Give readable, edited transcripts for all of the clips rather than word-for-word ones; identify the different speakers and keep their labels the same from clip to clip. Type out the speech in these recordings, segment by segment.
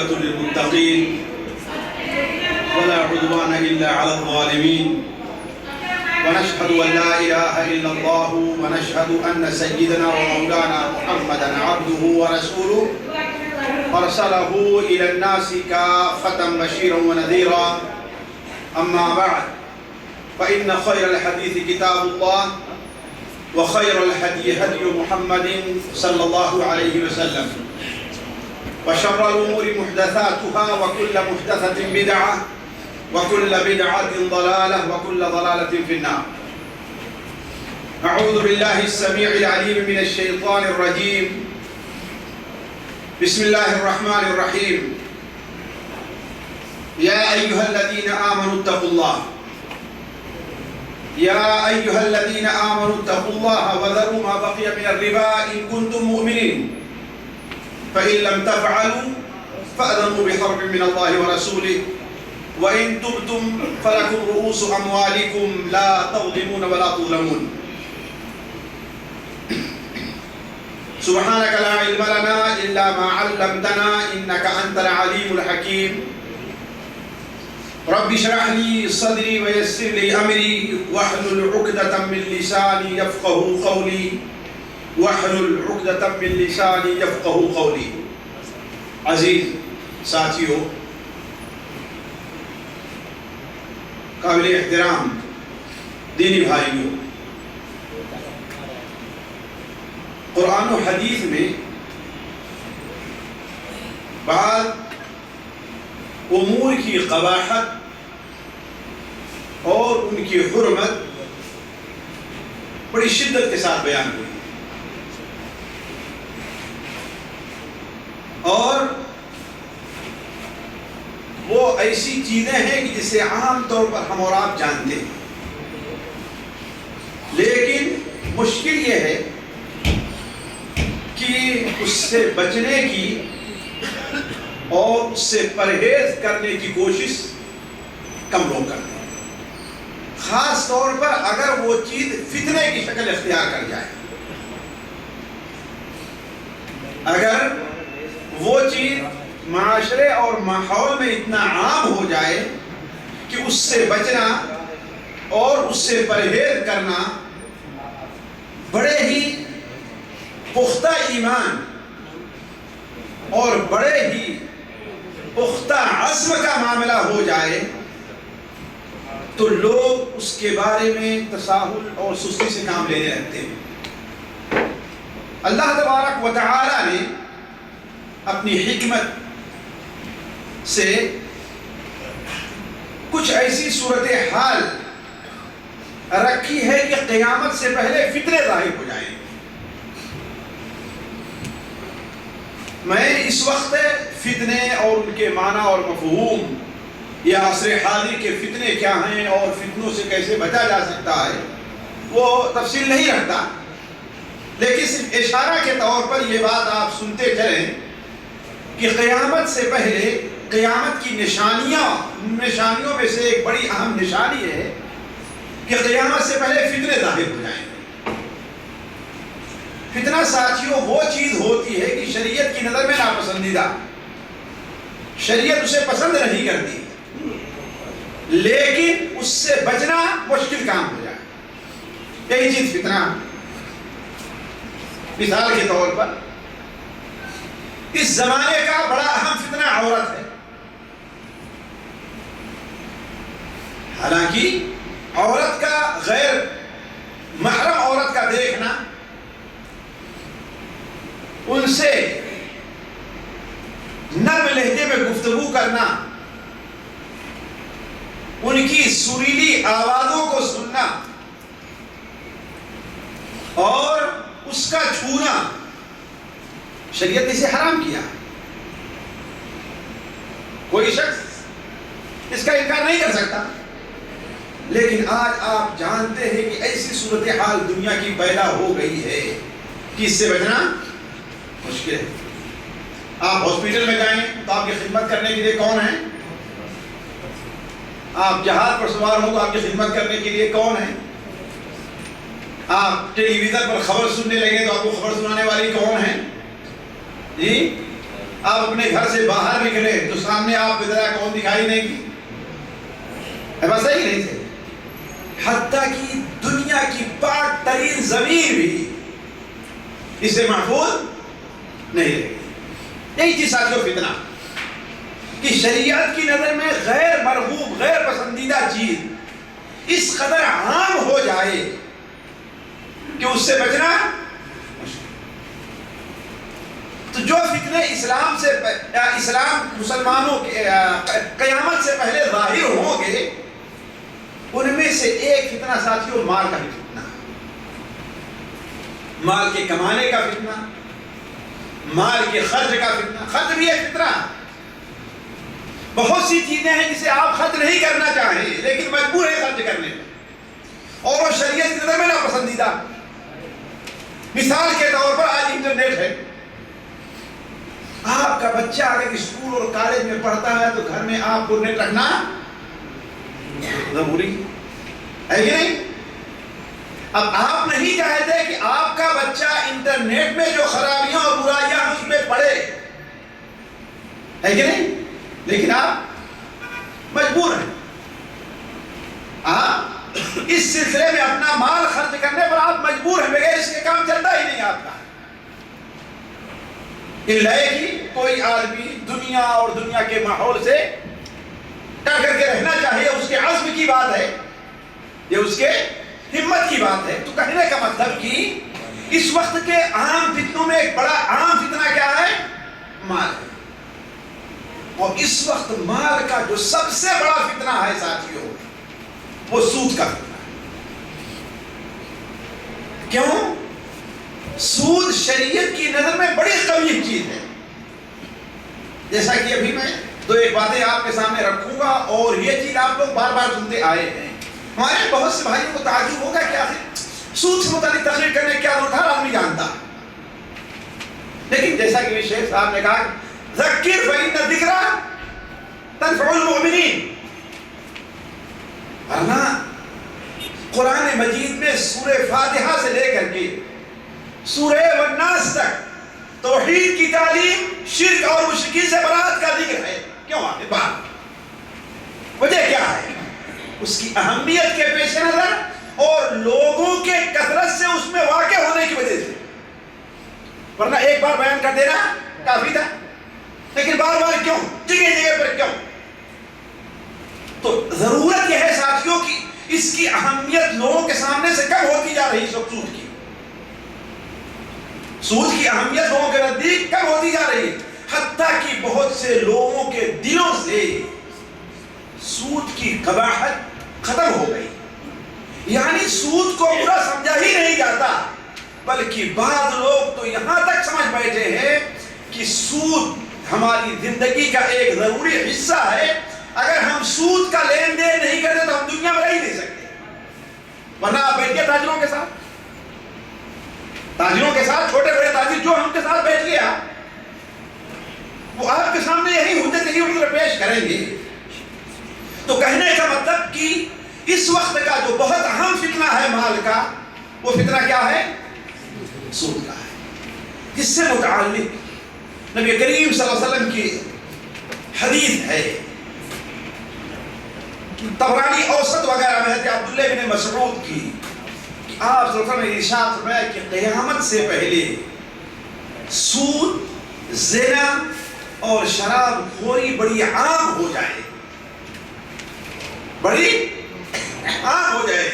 Speaker 1: والعاقبة للمتقين ولا عدوان إلا على الظالمين ونشهد أن لا إله إلا الله ونشهد أن سيدنا ومولانا محمدا عبده ورسوله أرسله إلى الناس كافة بشيرا ونذيرا أما بعد فإن خير الحديث كتاب الله وخير الهدي هدي محمد صلى الله عليه وسلم وشر الأمور محدثاتها وكل محدثة بدعة وكل بدعة ضلالة وكل ضلالة في النار. أعوذ بالله السميع العليم من الشيطان الرجيم. بسم الله الرحمن الرحيم. يا أيها الذين آمنوا اتقوا الله يا أيها الذين آمنوا اتقوا الله وذروا ما بقي من الربا إن كنتم مؤمنين فإن لم تفعلوا فأذنوا بحرب من الله ورسوله وإن تبتم فلكم رؤوس أموالكم لا تظلمون ولا تظلمون. سبحانك لا علم لنا إلا ما علمتنا إنك أنت العليم الحكيم. رب اشرح لي صدري ويسر لي أمري واحلل عقدة من لساني يفقهوا قولي واحلل عقدة من لساني يفقهوا قولي. عزیز ساتھیو، قابل احترام دینی بھائیوں، قرآن و حدیث میں بعض امور کی قباحت اور ان کی حرمت بڑی شدت کے ساتھ بیان ہوئی، اور وہ ایسی چیزیں ہیں کہ جسے عام طور پر ہم اور آپ جانتے ہیں، لیکن مشکل یہ ہے کہ اس سے بچنے کی اور اس سے پرہیز کرنے کی کوشش کم لوگ کرتے ہیں، خاص طور پر اگر وہ چیز فتنے کی شکل اختیار کر جائے، اگر وہ چیز معاشرے اور ماحول میں اتنا عام ہو جائے کہ اس سے بچنا اور اس سے پرہیز کرنا بڑے ہی پختہ ایمان اور بڑے ہی پختہ عزم کا معاملہ ہو جائے تو لوگ اس کے بارے میں تساہل اور سستی سے کام لینے لگتے ہیں۔ اللہ تبارک و تعالی نے اپنی حکمت سے کچھ ایسی صورتحال رکھی ہے کہ قیامت سے پہلے فتنے ظاہر ہو جائیں۔ میں اس وقت فتنے اور ان کے معنی اور مفہوم یا عصر حاضر کے فتنے کیا ہیں اور فتنوں سے کیسے بچا جا سکتا ہے وہ تفصیل نہیں رکھتا، لیکن صرف اشارہ کے طور پر یہ بات آپ سنتے چلیں کہ قیامت سے پہلے قیامت کی نشانیوں میں سے ایک بڑی اہم نشانی ہے کہ قیامت سے پہلے فتنے ظاہر ہو جائیں۔ فتنہ ساتھیوں وہ چیز ہوتی ہے کہ شریعت کی نظر میں ناپسندیدہ، شریعت اسے پسند نہیں کرتی، لیکن اس سے بچنا مشکل کام ہو جائے۔ یہی چیز فتنہ۔ مثال کے طور پر اس زمانے کا بڑا اہم فتنہ عورت ہے۔ حالانکہ عورت کا غیر محرم عورت کا دیکھنا، ان سے نرم لہجے میں گفتگو کرنا، ان کی سریلی آوازوں کو سننا اور اس کا چھونا، شریعت نے اسے حرام کیا۔ کوئی شخص اس کا انکار نہیں کر سکتا، لیکن آج آپ جانتے ہیں کہ ایسی صورتحال دنیا کی پیدا ہو گئی ہے کہ اس سے بچنا مشکل ہے۔ آپ ہاسپٹل میں جائیں تو آپ کی خدمت کرنے کے لیے کون ہیں؟ آپ جہاز پر سوار ہو تو آپ کی خدمت کرنے کے لیے کون ہیں؟ آپ ٹیلی ویژن پر خبر سننے لگے تو آپ کو خبر سنانے والی کون ہیں؟ جی آپ اپنے گھر سے باہر نکلے تو سامنے آپ کی طرح کون دکھائی نہیں دی؟ ایسا ہی نہیں تھے. حتیٰ کہ دنیا کی پاک ترین زمین بھی اسے محفوظ نہیں رہی. یہی تھی ساتھیوں فتنہ کہ شریعت کی نظر میں غیر مرغوب غیر پسندیدہ چیز اس قدر عام ہو جائے کہ اس سے بچنا مشکل. تو جو فتنے اسلام مسلمانوں کے قیامت سے پہلے ظاہر ہوں گے ان میں سے ایک فتنہ ساتھیوں مال کا بھی فتنہ، مال کے کمانے کا فتنہ، مال کے خرچ کا فتنہ. خرچ بھی ایک فتنہ. بہت سی چیزیں ہیں جسے آپ خرچ نہیں کرنا چاہیں لیکن مجبور ہے خرچ کرنے اور وہ شریعت کی نظر میں ناپسندیدہ. مثال کے طور پر آج انٹرنیٹ ہے. آپ کا بچہ اگر اسکول اور کالج میں پڑھتا ہے تو گھر میں آپ کو نیٹ رکھنا ضروری ہے کہ نہیں؟ اب آپ نہیں چاہتے کہ آپ کا بچہ انٹرنیٹ میں جو خرابیاں اور برائیاں اس میں پڑھے، ہے کہ نہیں؟ لیکن آپ مجبور ہیں. آپ اس سلسلے میں اپنا مال خرچ کرنے پر آپ مجبور ہیں، بغیر اس کے کام چلتا ہی نہیں آپ کا. کہ کوئی آدمی دنیا اور دنیا کے ماحول سے ٹل کر کے رہنا چاہیے، اس کے عزم کی بات ہے، یہ اس کے ہمت کی بات ہے. تو کہنے کا مطلب کہ اس وقت کے عام فتنوں میں ایک بڑا عام فتنہ کیا ہے؟ مال ہے. اور اس وقت مال کا جو سب سے بڑا فتنہ ہے ساتھیوں وہ سود کا فتنہ ہے. کیوں؟ سود شریعت کی نظر میں بڑی قبیح چیز ہے. جیسا کہ ابھی میں دو ایک باتیں آپ کے سامنے رکھوں گا اور یہ چیز آپ لوگ بار بار سنتے آئے ہیں. ہمارے بہت سے بھائیوں کو تعجب ہوگا کہ آخر سود سے متعلق تقریر کرنے کیا ضرورت ہے، آدمی جانتا. لیکن جیسا کہ شیخ صاحب نے کہا ذکر فإن الذکر تنفع المؤمنین، ورنہ قرآن مجید میں سورہ فاتحہ سے لے کر کے سورہ والناس تک توحید کی تعلیم، شرک اور مشرکین سے برات کا ذکر ہے. کیوں آخر بات وجہ کیا ہے؟ اس کی اہمیت کے پیش نظر اور لوگوں کے کثرت سے اس میں واقع ہونے کی وجہ سے. ورنہ ایک بار بیان کر دینا کافی تھا، لیکن بار بار کیوں، جگہ جگہ پر کیوں؟ تو ضرورت یہ ہے ساتھیوں کی اس کی اہمیت لوگوں کے سامنے سے کم ہوتی جا رہی. سود کی اہمیت لوگوں کے نزدیک کم ہوتی جا رہی ہے. حتیٰ کہ بہت سے لوگوں کے دلوں سے سود کی قباحت ختم ہو گئی. یعنی سود کو برا سمجھا ہی نہیں جاتا، بلکہ بعض لوگ تو یہاں تک سمجھ بیٹھے ہیں کہ سود ہماری زندگی کا ایک ضروری حصہ ہے. اگر ہم سود کا لین دین نہیں کرتے تو ہم دنیا میں رہ ہی نہیں سکتے. ورنہ آپ بیٹھیے تاجروں کے ساتھ چھوٹے بڑے تاجر جو ہم کے ساتھ بیٹھ گیا وہ آپ کے سامنے یہی حجت پیش کریں گے. تو کہنے کا مطلب کہ اس وقت کا جو بہت اہم فتنہ ہے مال کا، وہ فتنہ کیا ہے؟ سود کا ہے. جس سے متعلق نبی کریم صلی اللہ علیہ وسلم کی حدیث ہے، طبرانی اوسط وغیرہ میں حضرت عبداللہ بن مسعود کی، کہ آپ صلی اللہ علیہ وسلم نے ارشاد فرمایا کہ قیامت سے پہلے سود، زنا اور شراب خوری بڑی عام ہو جائے، بڑی عام ہو جائے.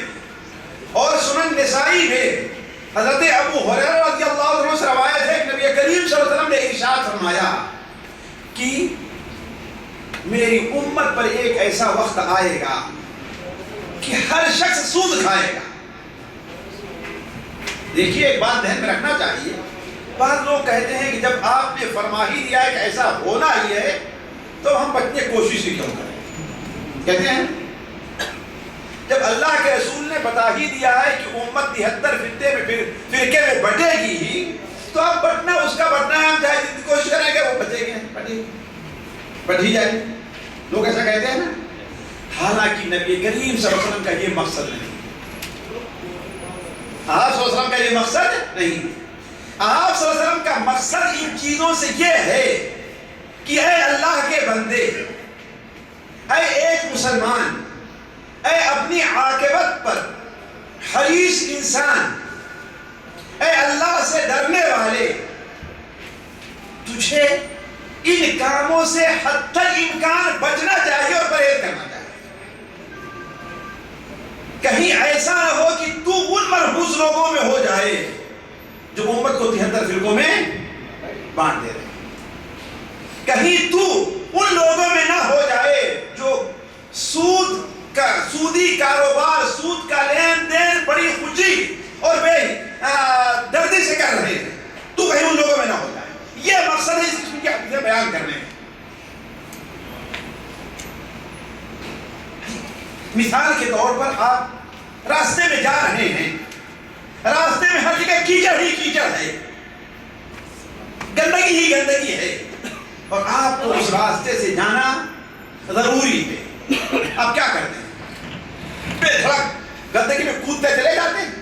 Speaker 1: اور سنن نسائی میں حضرت ابو ہریرہ رضی اللہ عنہ سے روایت ہے کہ نبی کریم صلی اللہ علیہ وسلم نے ارشاد فرمایا کہ میری امت پر ایک ایسا وقت آئے گا کہ ہر شخص سود کھائے گا. دیکھیے ایک بات ذہن میں رکھنا چاہیے. بعض لوگ کہتے ہیں کہ جب آپ نے فرما ہی دیا ہے کہ ایسا ہونا ہی ہے تو ہم بچنے کی کوشش ہی کیوں کریں. کہتے ہیں جب اللہ کے رسول نے بتا ہی دیا ہے کہ امت 73 فرقے میں بٹے گی ہی، تو اب بٹنا اس کا بٹنا ہے، ہم چاہے جتنی کوشش کریں گے وہ بچے گے، بٹ ہی جائے. لوگ ایسا کہتے ہیں نا. حالانکہ نبی کریم صلی اللہ علیہ وسلم کا یہ مقصد نہیں. آپ صلی اللہ علیہ وسلم کا یہ مقصد نہیں. آپ صلی اللہ علیہ وسلم کا مقصد ان چیزوں سے یہ ہے کہ اے اللہ کے بندے، اے ایک مسلمان، اے اپنی عاقبت پر حریص انسان، اے اللہ سے ڈرنے والے، تجھے ان کاموں سے حتی الامکان بچنا چاہیے اور پرہیز کرنا چاہیے۔ کہیں ایسا نہ ہو کہ تو ان مرحوس لوگوں میں ہو جائے جو امت کو 73 فرقوں میں بانٹ دے رہے، کہیں تو ان لوگوں میں نہ ہو جائے جو سودی کاروبار، سود کا لین دین بڑی خوشی اور بے دردی سے کر رہے ہیں، تو کہیں ان لوگوں میں نہ ہو جائے۔ یہ مقصد ہے اس قسم کی حدیثیں بیان کرنے میں۔ مثال کے طور پر آپ راستے میں جا رہے ہیں، راستے میں ہر جگہ کیچڑ ہی کیچڑ ہے، گندگی ہی گندگی ہے، اور آپ کو اس راستے سے جانا ضروری ہے۔ آپ کیا کرتے ہیں؟ بے دھڑک گندگی میں کودتے چلے جاتے ہیں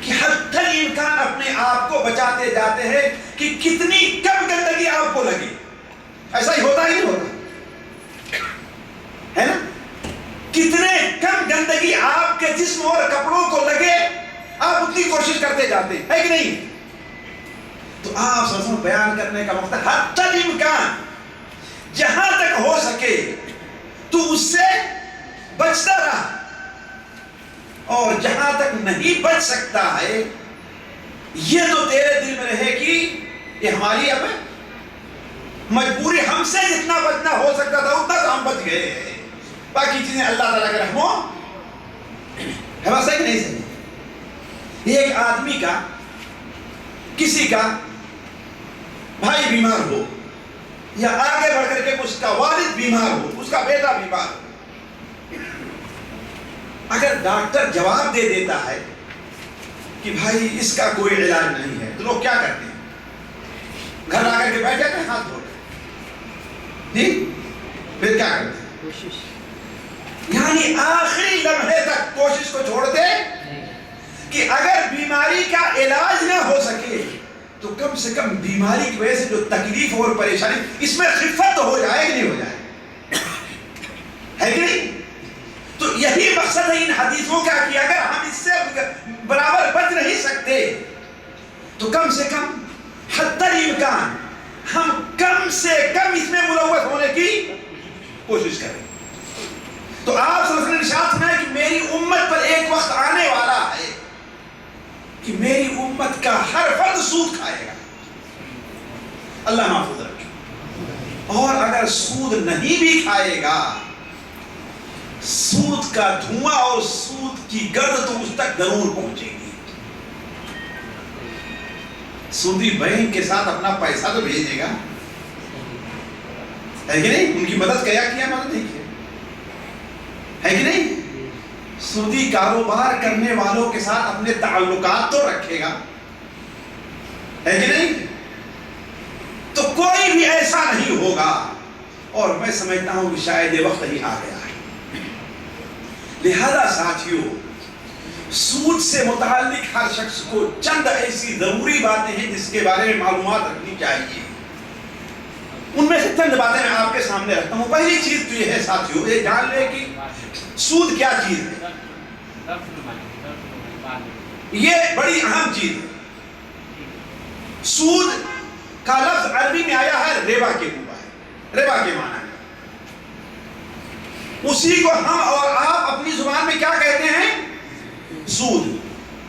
Speaker 1: کہ حتی الامکان اپنے آپ کو بچاتے جاتے ہیں کہ کتنی کم گندگی آپ کو لگے۔ ایسا ہی ہوتا ہی نہیں ہوتا ہے نا؟ کتنے کم گندگی آپ کے جسم اور کپڑوں کو لگے، آپ اتنی کوشش کرتے جاتے ہیں، ہے کہ نہیں؟ تو آپ سر بیان کرنے کا مقصد حتی الامکان جہاں تک ہو سکے تو اس سے بچتا رہا، اور جہاں تک نہیں بچ سکتا ہے یہ تو تیرے دل میں رہے کہ یہ ہماری اب مجبوری، ہم سے جتنا بچنا ہو سکتا تھا اتنا تو ہم بچ گئے ہیں، باقی چیزیں اللہ تعالیٰ کے رحم و ہے صحیح نہیں صحیح۔ ایک آدمی کا، کسی کا بھائی بیمار ہو یا آگے بڑھ کر کے اس کا والد بیمار ہو، اس کا بیٹا بیمار ہو، اگر ڈاکٹر جواب دے دیتا ہے کہ بھائی اس کا کوئی علاج نہیں ہے، تو لوگ کیا کرتے ہیں؟ گھر آ کر کے بیٹھ جاتے ہیں ہاتھ دھو کے، پھر کیا کرتے ہیں؟ کوشش، یعنی آخری لمحے تک کوشش کو چھوڑتے کہ اگر بیماری کا علاج نہ ہو سکے تو کم سے کم بیماری کی وجہ سے جو تکلیف اور پریشانی، اس میں خفت ہو جائے کہ نہیں ہو جائے، ہے کہ نہیں؟ تو یہی مقصد ہے ان حدیثوں کا کہ اگر ہم اس سے برابر بچ نہیں سکتے تو کم سے کم حتی الامکان ہم کم سے کم اس میں ملوث ہونے کی کوشش کریں۔ تو آپ صلی اللہ علیہ وسلم نے ارشاد فرمایا کہ میری امت پر ایک وقت آنے والا ہے کہ میری امت کا ہر فرد سود کھائے گا، اللہ محفوظ رکھے، اور اگر سود نہیں بھی کھائے گا، سود کا دھواں اور سود کی گرد تو اس تک ضرور پہنچے گی۔ سودی بینک کے ساتھ اپنا پیسہ تو بھیجے گا، ہے کہ نہیں؟ ان کی مدد کیا مدد نہیں کیا، ہے کہ نہیں؟ سودی کاروبار کرنے والوں کے ساتھ اپنے تعلقات تو رکھے گا، ہے کہ نہیں؟ تو کوئی بھی ایسا نہیں ہوگا، اور میں سمجھتا ہوں کہ شاید یہ وقت ہی آ گیا ہے۔ لہذا ساتھیوں، سود سے متعلق ہر شخص کو چند ایسی ضروری باتیں ہیں جس کے بارے میں معلومات رکھنی چاہیے۔ ان میں سے چند باتیں میں آپ کے سامنے رکھتا ہوں۔ پہلی چیز تو یہ ہے ساتھیوں، یہ جان لیں کہ سود کیا چیز ہے، یہ بڑی اہم چیز ہے۔ سود کا لفظ عربی میں آیا ہے ربا کے اوپر، ربا کے معنی ہے، اسی کو ہم اور آپ اپنی زبان میں کیا کہتے ہیں؟ سود۔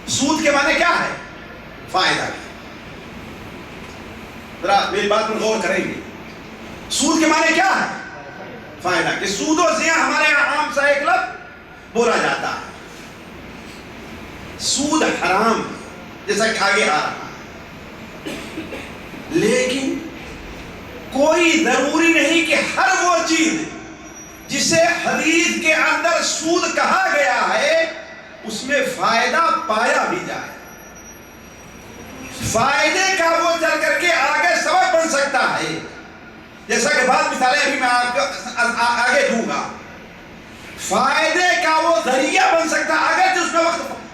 Speaker 1: سود کے معنی کیا ہے؟ فائدہ۔ ذرا میری بات پر غور کریں گے، سود کے معنی کیا ہے؟ فائدہ۔ کہ سود و زیاں ہمارے یہاں عام سا ایک لفظ بولا جاتا ہے۔ سود حرام جیسا کہ آگے آ رہا ہے، لیکن کوئی ضروری نہیں کہ ہر وہ چیز جسے حدیث کے اندر سود کہا گیا ہے اس میں فائدہ پایا بھی جائے۔ فائدے کا وہ چل کر کے آگے سبب بن سکتا ہے، جیسا کہ بعض مثالیں ابھی میں آپ کو آگے دوں گا۔ فائدے کا وہ ذریعہ بن سکتا ہے، اگرچہ اس میں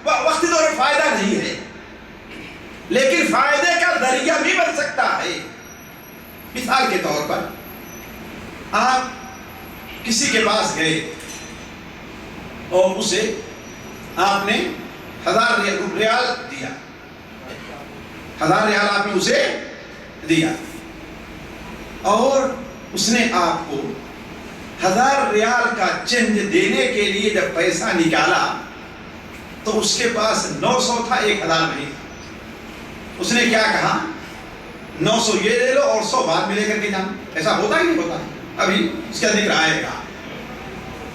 Speaker 1: وقتی طور پر فائدہ نہیں ہے، لیکن فائدے کا ذریعہ بھی بن سکتا ہے۔ مثال کے طور پر آپ کسی کے پاس گئے اور اسے آپ نے 1000 ریال دیا، 1000 ریال آپ نے اسے دیا، اور اس نے آپ کو 1000 ریال کا چینج دینے کے لیے جب پیسہ نکالا تو اس کے پاس 900 تھا، 1000 نہیں تھا۔ اس نے کیا کہا؟ 900 یہ لے لو اور 100 بعد میں لے کر کے جانا۔ ایسا ہوتا ہی نہیں ہوتا، ابھی اس کا ذکر آئے گا۔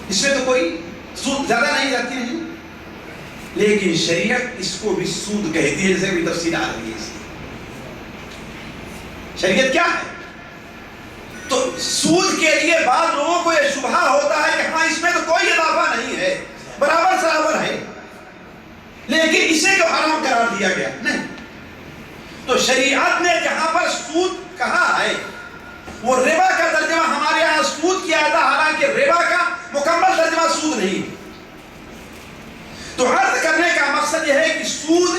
Speaker 1: اس میں تو کوئی سود زیادہ نہیں جاتی نہیں، لیکن شریعت اس کو بھی سود کہتی ہے، جیسے بھی تفصیل آ رہی ہے اس کی۔ شریعت کیا ہے؟ تو سود کے لیے بعض لوگوں کو یہ شبہ ہوتا ہے کہ ہاں اس میں تو کوئی اضافہ نہیں ہے، برابر برابر ہے، لیکن اسے جو حرام قرار دیا گیا نہیں۔ تو شریعت نے جہاں پر سود کہا ہے وہ ربا کا ترجمہ ہمارے یہاں سود کیا تھا، حالانکہ ربا کا مکمل ترجمہ سود نہیں۔ تو عرض کرنے کا مقصد یہ ہے کہ سود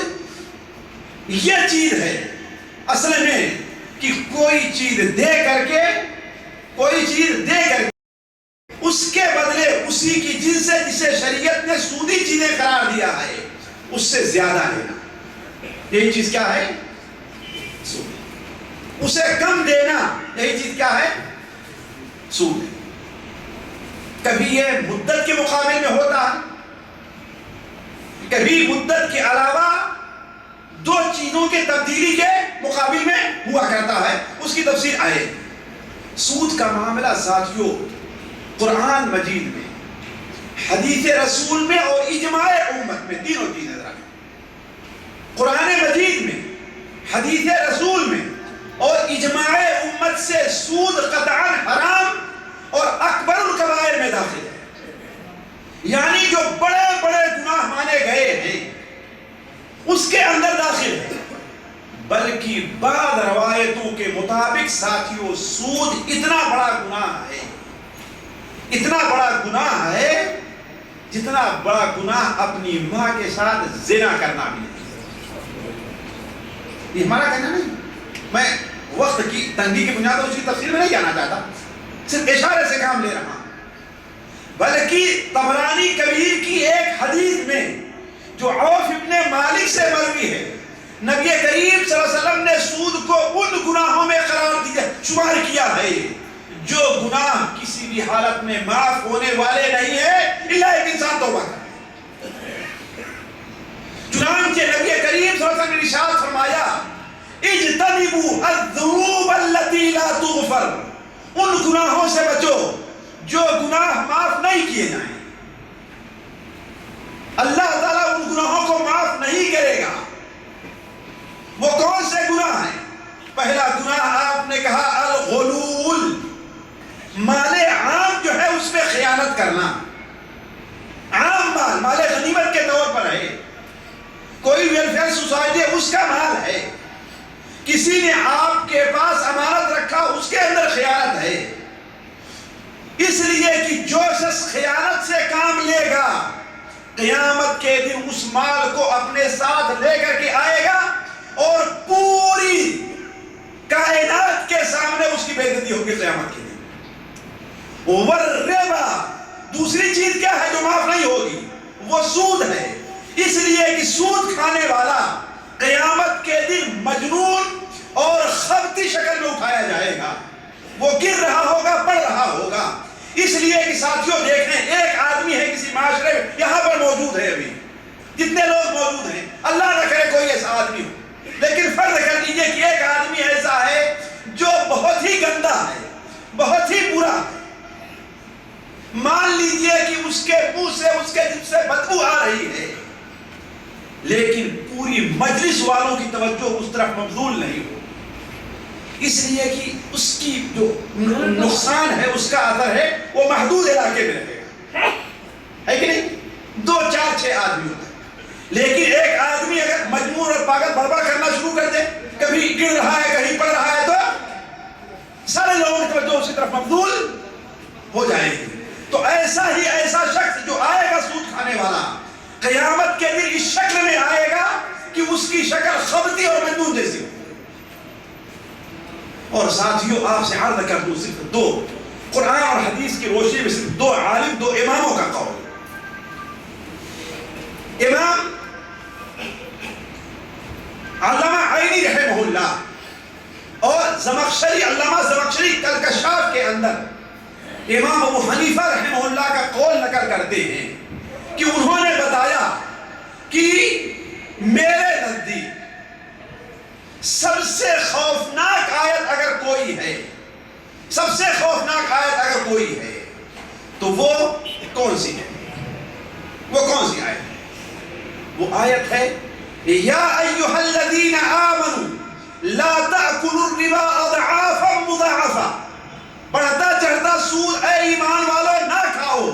Speaker 1: یہ چیز ہے اصل میں کہ کوئی چیز دے کر کے اس کے بدلے اسی کی جنس سے جسے شریعت نے سودی چیزیں قرار دیا ہے اس سے زیادہ لینا، یہی چیز کیا ہے؟ سود۔ اسے کم دینا، یہی چیز کیا ہے؟ سود ہے۔ کبھی یہ مدت کے مقابل میں ہوتا ہے، کبھی مدت کے علاوہ 2 چیزوں کے تبدیلی کے مقابل میں ہوا کرتا ہے، اس کی تفصیل آئے۔ سود کا معاملہ ساتھیوں قرآن مجید میں، حدیث رسول میں اور اجماع امت میں، تینوں چیزیں ذرا قرآن مجید میں، حدیث رسول میں اور اجماع امت سے سود قطعاً حرام اور اکبر الکبائر میں داخل ہے، یعنی جو بڑے بڑے گناہ مانے گئے ہیں اس کے اندر داخل ہے۔ بلکہ بعض روایتوں کے مطابق ساتھیوں سود اتنا بڑا گناہ ہے جتنا بڑا گناہ اپنی ماں کے ساتھ زنا کرنا بھی نہیں۔ یہ ہمارا کہنا نہیں، میں وقت کی تنگی کی بنیاد پر اس کی تفصیل میں نہیں جانا چاہتا، صرف اشارے سے کام لے رہا ہوں۔ بلکہ طبرانی کبیر کی ایک حدیث میں جو عوف ابن مالک سے مروی ہے، نبی کریم صلی اللہ علیہ وسلم نے سود کو ان گناہوں میں قرار دیا، شمار کیا ہے جو گناہ کسی بھی حالت میں معاف ہونے والے نہیں ہیں الا ایک انسان توبہ کرے۔ چنانچہ نبی کریم صلی اللہ علیہ وسلم نے ارشاد فرمایا اجتنبوا الذنوب التي لا تغفر، ان گناہوں سے بچو جو گناہ معاف نہیں کیے جائیں۔ اللہ تعالیٰ ان گناہوں کو معاف نہیں کرے گا۔ وہ کون سے گناہ ہیں؟ پہلا گناہ آپ نے کہا الغلول، مال عام جو ہے اس میں خیانت کرنا۔ عام مال غنیمت کے طور پر ہے، کوئی ویلفیئر سوسائٹی ہے اس کا مال ہے، کسی نے آپ کے پاس امانت رکھا اس کے اندر خیانت ہے۔ اس لیے کہ جو شخص خیانت سے کام لے گا قیامت کے دن اس مال کو اپنے ساتھ لے کر کے آئے گا اور پوری کائنات کے سامنے اس کی بے عزتی ہوگی قیامت کے دن۔ والربا، دوسری چیز کیا ہے جو معاف نہیں ہوگی؟ وہ سود ہے۔ اس لیے کہ سود کھانے والا قیامت کے دن مجنون اور خبتی شکل میں اٹھایا جائے گا، وہ گر رہا ہوگا، پڑ رہا ہوگا۔ اس لیے کہ ساتھیوں دیکھیں، ایک آدمی ہے کسی معاشرے میں، یہاں پر موجود ہے، ابھی جتنے لوگ موجود ہیں، اللہ نہ کرے کوئی ایسا آدمی ہو، لیکن فرض کر لیجئے کہ ایک آدمی ایسا ہے جو بہت ہی گندا ہے، بہت ہی برا ہے۔ مان لیجئے کہ اس کے منہ سے، اس کے جسم سے بدبو آ رہی ہے، لیکن پوری مجلس والوں کی توجہ اس طرف مبذول نہیں ہو، اس لیے کہ اس کی جو نقصان ہے، اس کا اثر ہے، وہ محدود علاقے میں رہے گا، ہے کہ نہیں؟ 2 4 6 آدمی ہوتا ہے، لیکن ایک آدمی اگر مجنون اور پاگل بڑبڑ کرنا شروع کر دے، کبھی گر رہا ہے، کہیں پڑ رہا ہے، تو سارے لوگوں کی توجہ اسی طرف مبذول ہو جائے گی۔ تو ایسا شخص جو آئے گا سود کھانے والا، قیامت کے دن اس شکل میں آئے گا کہ اس کی شکل خبتی اور مجنون جیسی ہو۔ اور ساتھیوں آپ سے عرض کر دوں صرف دو قرآن اور حدیث کی روشنی میں صرف دو عالم دو اماموں کا قول. امام علامہ عینی رحمہ اللہ اور زمخشری علامہ زمخشری کلکشاف کے اندر امام ابو حنیفہ رحمہ اللہ کا قول نقل کرتے ہیں کہ انہوں نے بتایا کہ میرے نزدیک سب سے خوفناک آیت اگر کوئی ہے، سب سے خوفناک آیت اگر کوئی ہے تو وہ کون سی ہے؟ وہ کون سی آیت ہے؟ وہ آیت ہے یا ایھا الذین آمنوا لا تأکلوا الربا اضعافا مضاعفا. بڑھتا چڑھتا سود اے ایمان والو نہ کھاؤ،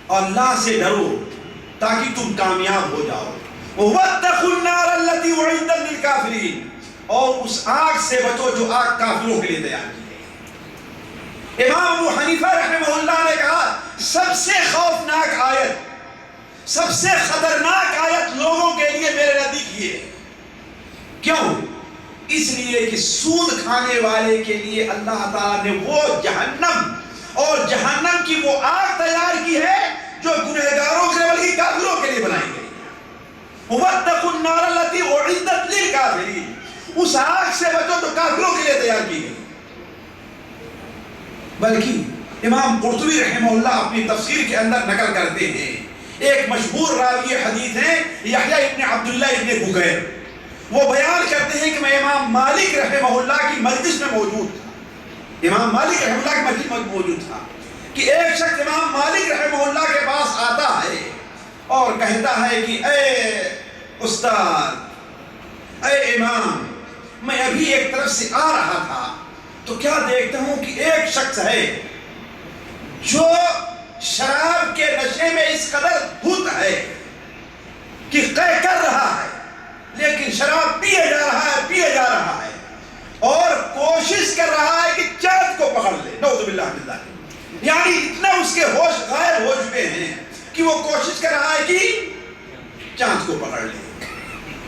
Speaker 1: اور اللہ سے ڈرو تاکہ تم کامیاب ہو جاؤ. وَاتَّقُوا النَّارَ الَّتِي أُعِدَّتْ لِلْكَافِرِينَ، اور اس آگ سے بچو جو آگ کافروں کے لیے تیار کی ہے. امام ابو حنیفہ رحمہ اللہ نے کہا سب سے خوفناک آیت، سب سے خطرناک آیت لوگوں کے لیے میرے نزدیک یہ ہے. کیوں؟ اس لیے کہ سود کھانے والے کے لیے اللہ تعالیٰ نے وہ جہنم اور جہنم کی وہ آگ تیار کی ہے جو گنہگاروں کے لیے بلکہ کافروں کے لیے بنائی گئی. وَاتَّقُوا النَّارَ الَّتِي أُعِدَّتْ لِلْكَافِرِينَ، اس آگ سے بچو جو کافروں کے لیے تیار کی گئی. بلکہ امام قرطبی رحمہ اللہ اپنی تفسیر کے اندر نقل کرتے ہیں، ایک مشہور راوی حدیث ہیں یحییٰ ابن عبداللہ ابن بکیر، وہ بیان کرتے ہیں کہ میں امام مالک رحمہ اللہ کی مجلس میں موجود تھا. امام مالک رحمہ اللہ کی مجلس میں موجود تھا کہ ایک شخص امام مالک رحمہ اللہ کے پاس آتا ہے اور کہتا ہے کہ اے استاد، اے امام، میں ابھی ایک طرف سے آ رہا تھا تو کیا دیکھتا ہوں کہ ایک شخص ہے جو شراب کے نشے میں اس قدر دھت ہے کہ قے کر رہا ہے، لیکن شراب پیے جا رہا ہے، پیے جا رہا ہے، اور کوشش کر رہا ہے کہ چاند کو پکڑ لے. نعوذ باللہ من ذالک، یعنی اتنا اس کے ہوش غائب ہو چکے ہیں کہ وہ کوشش کر رہا ہے کہ چاند کو پکڑ لے.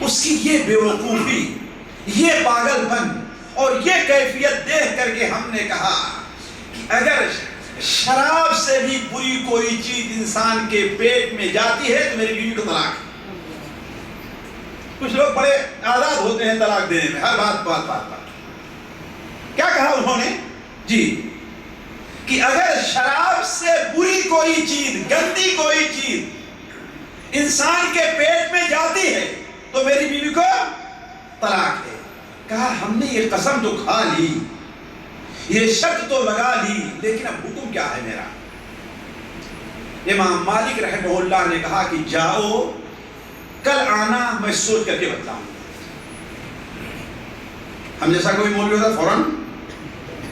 Speaker 1: اس کی یہ بے وقوفی، یہ پاگل پن اور یہ کیفیت دیکھ کر کے ہم نے کہا کہ اگر شراب سے بھی بری کوئی چیز انسان کے پیٹ میں جاتی ہے تو میری بیوی کو طلاق. کچھ لوگ بڑے آزاد ہوتے ہیں طلاق دینے میں، ہر بات. کیا کہا انہوں نے؟ جی، کہ اگر شراب سے بری کوئی چیز، گندی کوئی چیز انسان کے پیٹ میں جاتی ہے تو میری بیوی کو طلاق ہے. کہا ہم نے یہ قسم تو کھا لی، یہ شرط تو لگا لی، لیکن اب حکم کیا ہے میرا؟ امام مالک رحمہ اللہ نے کہا کہ جاؤ کل آنا، میں سوچ کر کے بتاؤں. ہم جیسا کوئی مولوی ہوتا فوراً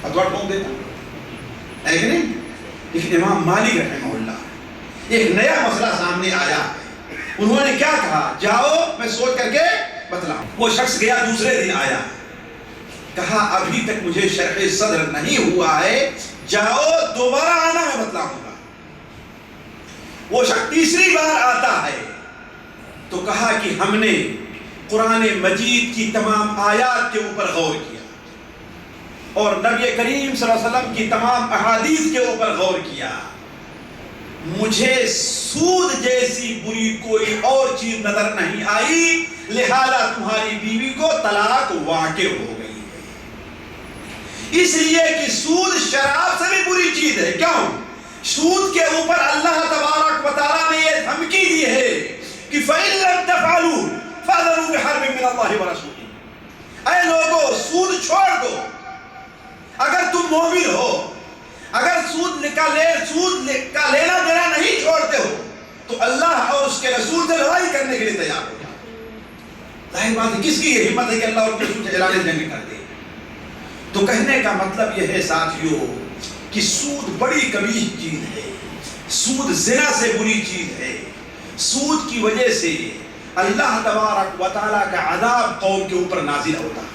Speaker 1: فتویٰ ٹھونک دیتا ہے کہ نہیں، لیکن امام مالک رحمہ اللہ ایک نیا مسئلہ سامنے آیا. انہوں نے کیا کہا؟ جاؤ میں سوچ کر کے بتلاؤں. وہ شخص گیا، دوسرے دن آیا، کہا ابھی تک مجھے شرح صدر نہیں ہوا ہے، جاؤ دوبارہ آنا میں بتلاؤں گا. وہ شخص تیسری بار آتا ہے تو کہا کہ ہم نے قرآن مجید کی تمام آیات کے اوپر غور کیا اور نبی کریم صلی اللہ علیہ وسلم کی تمام احادیث کے اوپر غور کیا، مجھے سود جیسی بری کوئی اور چیز نظر نہیں آئی، لہذا تمہاری بیوی کو طلاق واقع ہو گئی ہے. اس لیے کہ سود شراب سے بھی بری چیز ہے. کیوں؟ سود کے اوپر اللہ تبارک و تعالیٰ نے یہ دھمکی دی ہے کہ فَإِن لَمْ تَفْعَلُوا فَأْذَنُوا بِحَرْبٍ مِّنَ اللَّهِ وَرَسُولِهِ. اے لوگو سود چھوڑ دو، اگر تم مومن ہو، اگر سود کا لینا دینا نہیں چھوڑتے ہو تو اللہ اور اس کے رسول سے لڑائی کرنے کے لیے تیار ہو جاؤ. ظاہر بات ہے کس کی یہ ہمت ہے کہ اللہ اور کے رسول سے اعلان جنگ کر دے؟ تو کہنے کا مطلب یہ ہے ساتھیوں کہ سود بڑی قبیح چیز ہے، سود زنا سے بری چیز ہے. سود کی وجہ سے اللہ تبارک و تعالیٰ کا عذاب قوم کے اوپر نازل ہوتا ہے.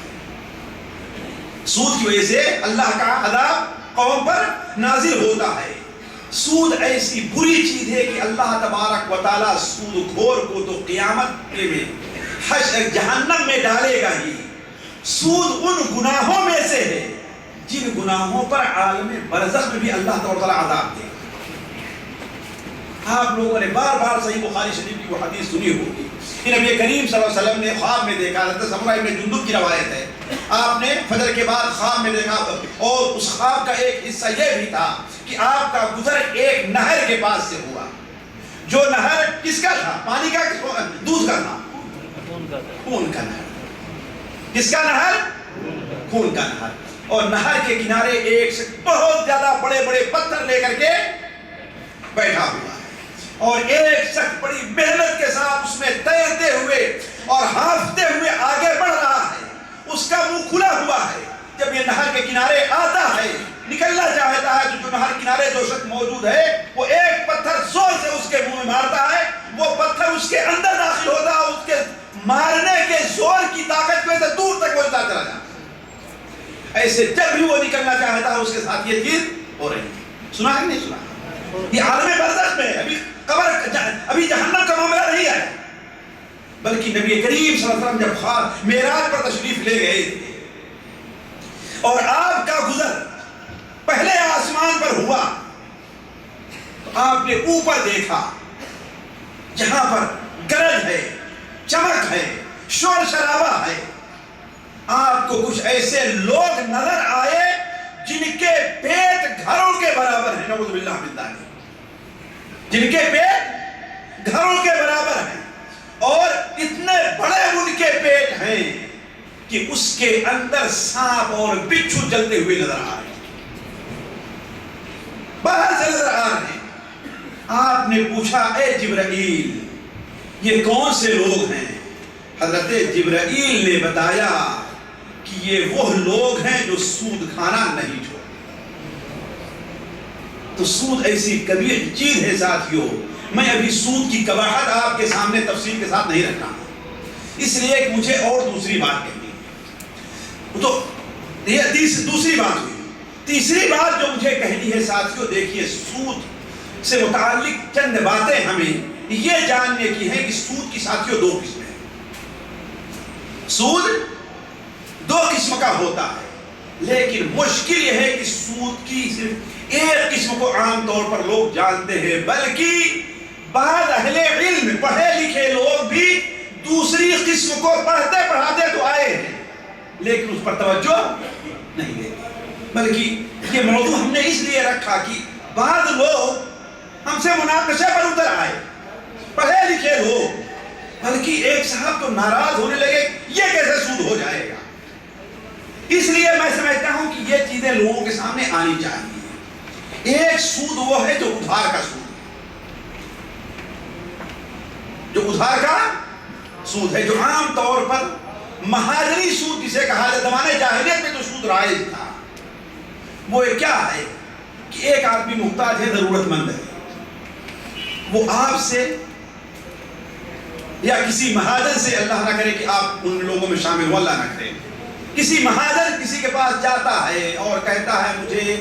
Speaker 1: سود کی وجہ سے اللہ کا عذاب قوم پر نازل ہوتا ہے. سود ایسی بری چیز ہے کہ اللہ تبارک و تعالیٰ سود خور کو تو قیامت میں جہنم میں ڈالے گا ہی. سود ان گناہوں میں سے ہے جن گناہوں پر عالم برزخ میں بھی اللہ تعالیٰ عذاب دے. آپ لوگوں نے بار بار صحیح بخاری شریف کی وہ حدیث سنی ہوگی کہ نبی کریم صلی اللہ علیہ وسلم نے خواب میں دیکھا. حضرت سمرہ ابن جندب کی روایت ہے, آپ نے فجر کے بعد خواب میں دیکھا, اور اس خواب کا ایک حصہ یہ بھی تھا کہ آپ کا گزر ایک نہر کے پاس سے ہوا. جو نہر کس کا تھا؟ پانی کا, دودھ کا تھا؟ خون کا نہر. کس کا نہر؟ خون کا نہر. اور نہر کے کنارے ایک سے بہت زیادہ بڑے بڑے پتھر لے کر کے بیٹھا ہوا ہے, اور ایک شخص بڑی محنت کے ساتھ اس میں تیرتے ہوئے اور ہانفتے ہوئے آگے بڑھ رہا ہے. اس کا منہ کھلا ہوا ہے. جب یہ نہر کے کنارے آتا ہے, نکلنا چاہتا ہے, تو جو نہر کنارے جو شخص موجود ہے وہ ایک پتھر زور سے اس کے منہ میں مارتا ہے. وہ پتھر اس کے اندر داخل ہوتا ہے, اس کے مارنے کے زور کی طاقت کی وجہ سے دور تک پہنچتا چلا جاتا ہے. ایسے جب بھی وہ نکلنا چاہتا ہے اس کے ساتھ یہ چیز ہو رہی ہے. سنا ہے نہیں سنا؟ یہ عالم برزخ میں ابھی قبر, ابھی جہنم کا معاملہ نہیں ہے, بلکہ نبی کریم صلی اللہ علیہ وسلم جب خواب معراج پر تشریف لے گئے تھے اور آپ کا گزر پہلے آسمان پر ہوا, تو آپ نے اوپر دیکھا جہاں پر گرج ہے, چمک ہے, شور شرابہ ہے. آپ کو کچھ ایسے لوگ نظر آئے جن کے پیٹ گھروں کے برابر ہیں. نعوذ باللہ من ذالک. جن کے پیٹ گھروں کے برابر ہیں, اور اتنے بڑے ان کے پیٹ ہیں کہ اس کے اندر سانپ اور بچھو چلتے ہوئے نظر آ رہے ہیں, باہر سے نظر آ رہے ہیں. آپ نے پوچھا, اے جبرائیل یہ کون سے لوگ ہیں؟ حضرت جبرائیل نے بتایا کہ یہ وہ لوگ ہیں جو سود کھانا نہیں چھوڑتے. تو سود ایسی کبیرہ چیز ہے ساتھیوں, میں ابھی سود کی قباحت آپ کے سامنے تفصیل کے ساتھ نہیں رکھتا ہوں, اس لیے کہ مجھے اور دوسری بات کہنی ہے. تو یہ دوسری بات ہوئی. تیسری بات جو مجھے کہنی ہے ساتھیوں, دیکھیے سود سے متعلق چند باتیں ہمیں یہ جاننے کی ہیں کہ سود کی ساتھیوں دو قسمیں ہیں. سود دو قسم کا ہوتا ہے, لیکن مشکل یہ ہے کہ سود کی صرف ایک قسم کو عام طور پر لوگ جانتے ہیں, بلکہ بعض اہل علم پڑھے لکھے لوگ بھی دوسری قسم کو پڑھتے پڑھاتے تو آئے ہیں, لیکن اس پر توجہ نہیں دیتے. بلکہ یہ موضوع ہم نے اس لیے رکھا کہ بعض لوگ ہم سے مناقشے پر اتر آئے, پڑھے لکھے لوگ, بلکہ ایک صاحب تو ناراض ہونے لگے یہ کیسے سود ہو جائے گا. اس لیے میں سمجھتا ہوں کہ یہ چیزیں لوگوں کے سامنے آنی چاہیے. ایک سود وہ ہے جو ادھار کا سود ہے, جو ادھار کا سود ہے, جو عام طور پر مہاجنی سود جسے کہا جاتا ہے. زمانے جاہلیت میں جو سود رائج تھا وہ کیا ہے کہ ایک آدمی محتاج ہے, ضرورت مند ہے, وہ آپ سے یا کسی مہاجن سے, اللہ نہ کرے کہ آپ ان لوگوں میں شامل ہو, اللہ نہ کرے, کسی مہاجن کسی کے پاس جاتا ہے اور کہتا ہے مجھے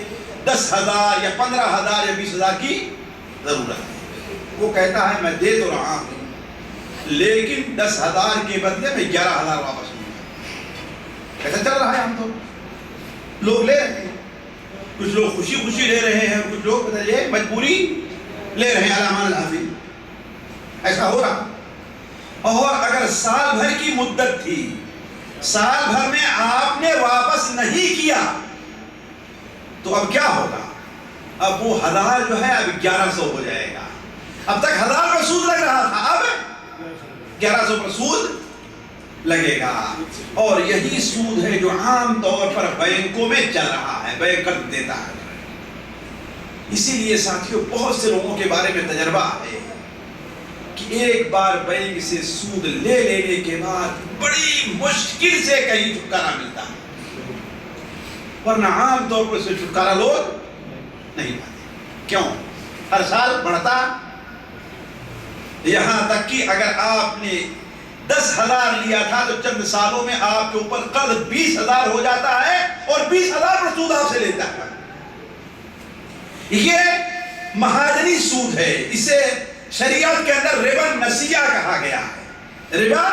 Speaker 1: 10,000 یا 15,000 یا 20,000 کی ضرورت ہے. وہ کہتا ہے میں دے تو رہا ہوں, لیکن 10,000 کے بدلے میں 11,000 واپس دوں گا. ایسا چل رہا ہے, ہم تو لوگ لے رہے ہیں, کچھ لوگ خوشی خوشی لے رہے ہیں, کچھ لوگ یہ مجبوری لے رہے ہیں, علامان الحافظ. ایسا ہو رہا. اور اگر سال بھر کی مدت تھی, سال بھر میں آپ نے واپس نہیں کیا, تو اب کیا ہوگا؟ اب وہ 1000 جو ہے اب 1100 ہو جائے گا. اب تک 1000 پر سود لگ رہا تھا, اب 1100 پر سود لگے گا. اور یہی سود ہے جو عام طور پر بینکوں میں چل رہا ہے, بینک قرض دیتا ہے. اسی لیے ساتھیوں بہت سے لوگوں کے بارے میں تجربہ ہے کہ ایک بار بینک سے سود لے لینے کے بعد بڑی مشکل سے کہیں چھٹکارا ملتا ہے, ورنہ عام طور پر سے چھٹکارا لوگ نہیں پاتے. کیوں؟ ہر سال بڑھتا, یہاں تک کہ اگر آپ نے 10,000 لیا تھا تو چند سالوں میں آپ کے اوپر قرض 20,000 ہو جاتا ہے, اور 20,000 پر سود آپ سے لیتا ہے. یہ مہاجنی سود ہے, اسے شریعت کے اندر ربا النسیہ کہا گیا ہے, ربا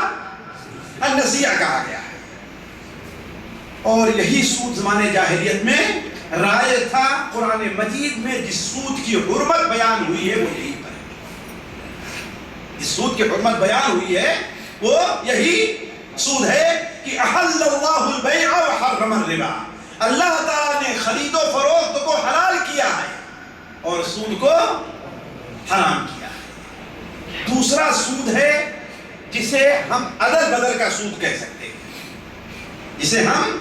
Speaker 1: النسیہ کہا گیا ہے. اور یہی سود زمانے جاہلیت میں رائج تھا. قرآن مجید میں جس سود کی حرمت بیان ہوئی ہے وہ یہی پر ہے. اس سود کی حرمت بیان ہوئی ہے وہ یہی سود ہے کہ احل اللہ البیع وحرم الربا. اللہ تعالیٰ نے خرید و فروخت کو حلال کیا ہے اور سود کو حرام کیا ہے. دوسرا سود ہے جسے ہم عدل بدل کا سود کہہ سکتے ہیں. جسے ہم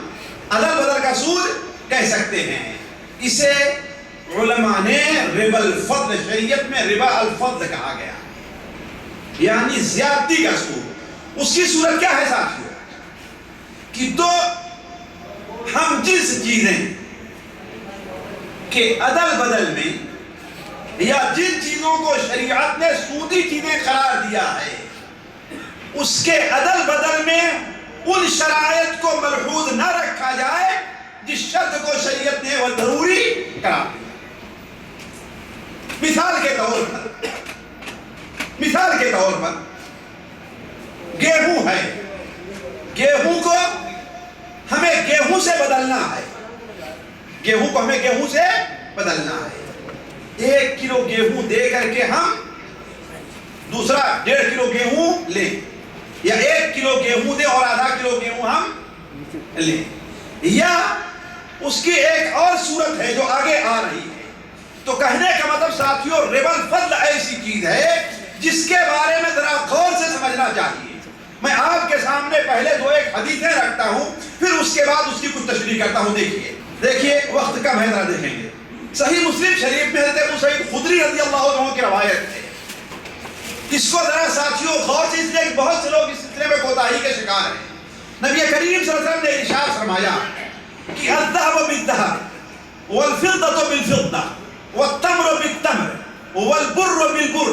Speaker 1: عدل بدل کا سود کہہ سکتے ہیں. اسے علماء نے ربا الفضل، شریعت میں ربا الفضل کہا گیا، یعنی زیادتی کا سود. اس کی صورت کیا ہے ساتھیوں کہ دو ہم جنس چیزیں کہ عدل بدل میں یا جن چیزوں کو شریعت نے سودی چیزیں قرار دیا ہے اس کے عدل بدل میں ان شرائط کو ملحوظ نہ رکھا جائے جس شرط کو شریعت نے وہ ضروری قرار دیا. مثال کے طور پر گیہوں ہے. گیہوں کو ہمیں گیہوں سے بدلنا ہے. گیہوں کو ہمیں گیہوں سے بدلنا ہے. 1 کلو گیہوں دے کر کے ہم دوسرا 1.5 کلو گیہوں لیں، یا 1 کلو گیہوں دے اور آدھا کلو گیہوں ہم لیں. یا اس کی ایک اور صورت ہے جو آگے آ رہی ہے. تو کہنے کا مطلب ساتھیوں ربا الفضل ایسی چیز ہے جس کے بارے میں ذرا غور سے سمجھنا چاہیے. میں آپ کے سامنے پہلے 2-1 حدیثیں رکھتا ہوں، پھر اس کے بعد اس کی کچھ تشریح کرتا ہوں. دیکھیے وقت کم ہے، ذرا دیکھیں گے. صحیح مسلم شریف میں حضرت ابو سعید خدری رضی اللہ عنہ کی روایت ہے. اس کو ذرا ساتھیوں غور سے، اس لیے کہ بہت سے لوگ اس سلسلے میں کوتاہی کے شکار ہیں. نبی کریم صلی اللہ علیہ وسلم نے ارشاد فرمایا کہ الذهب بالذهب والفضة بالفضة والتمر بالتمر والبر بالبر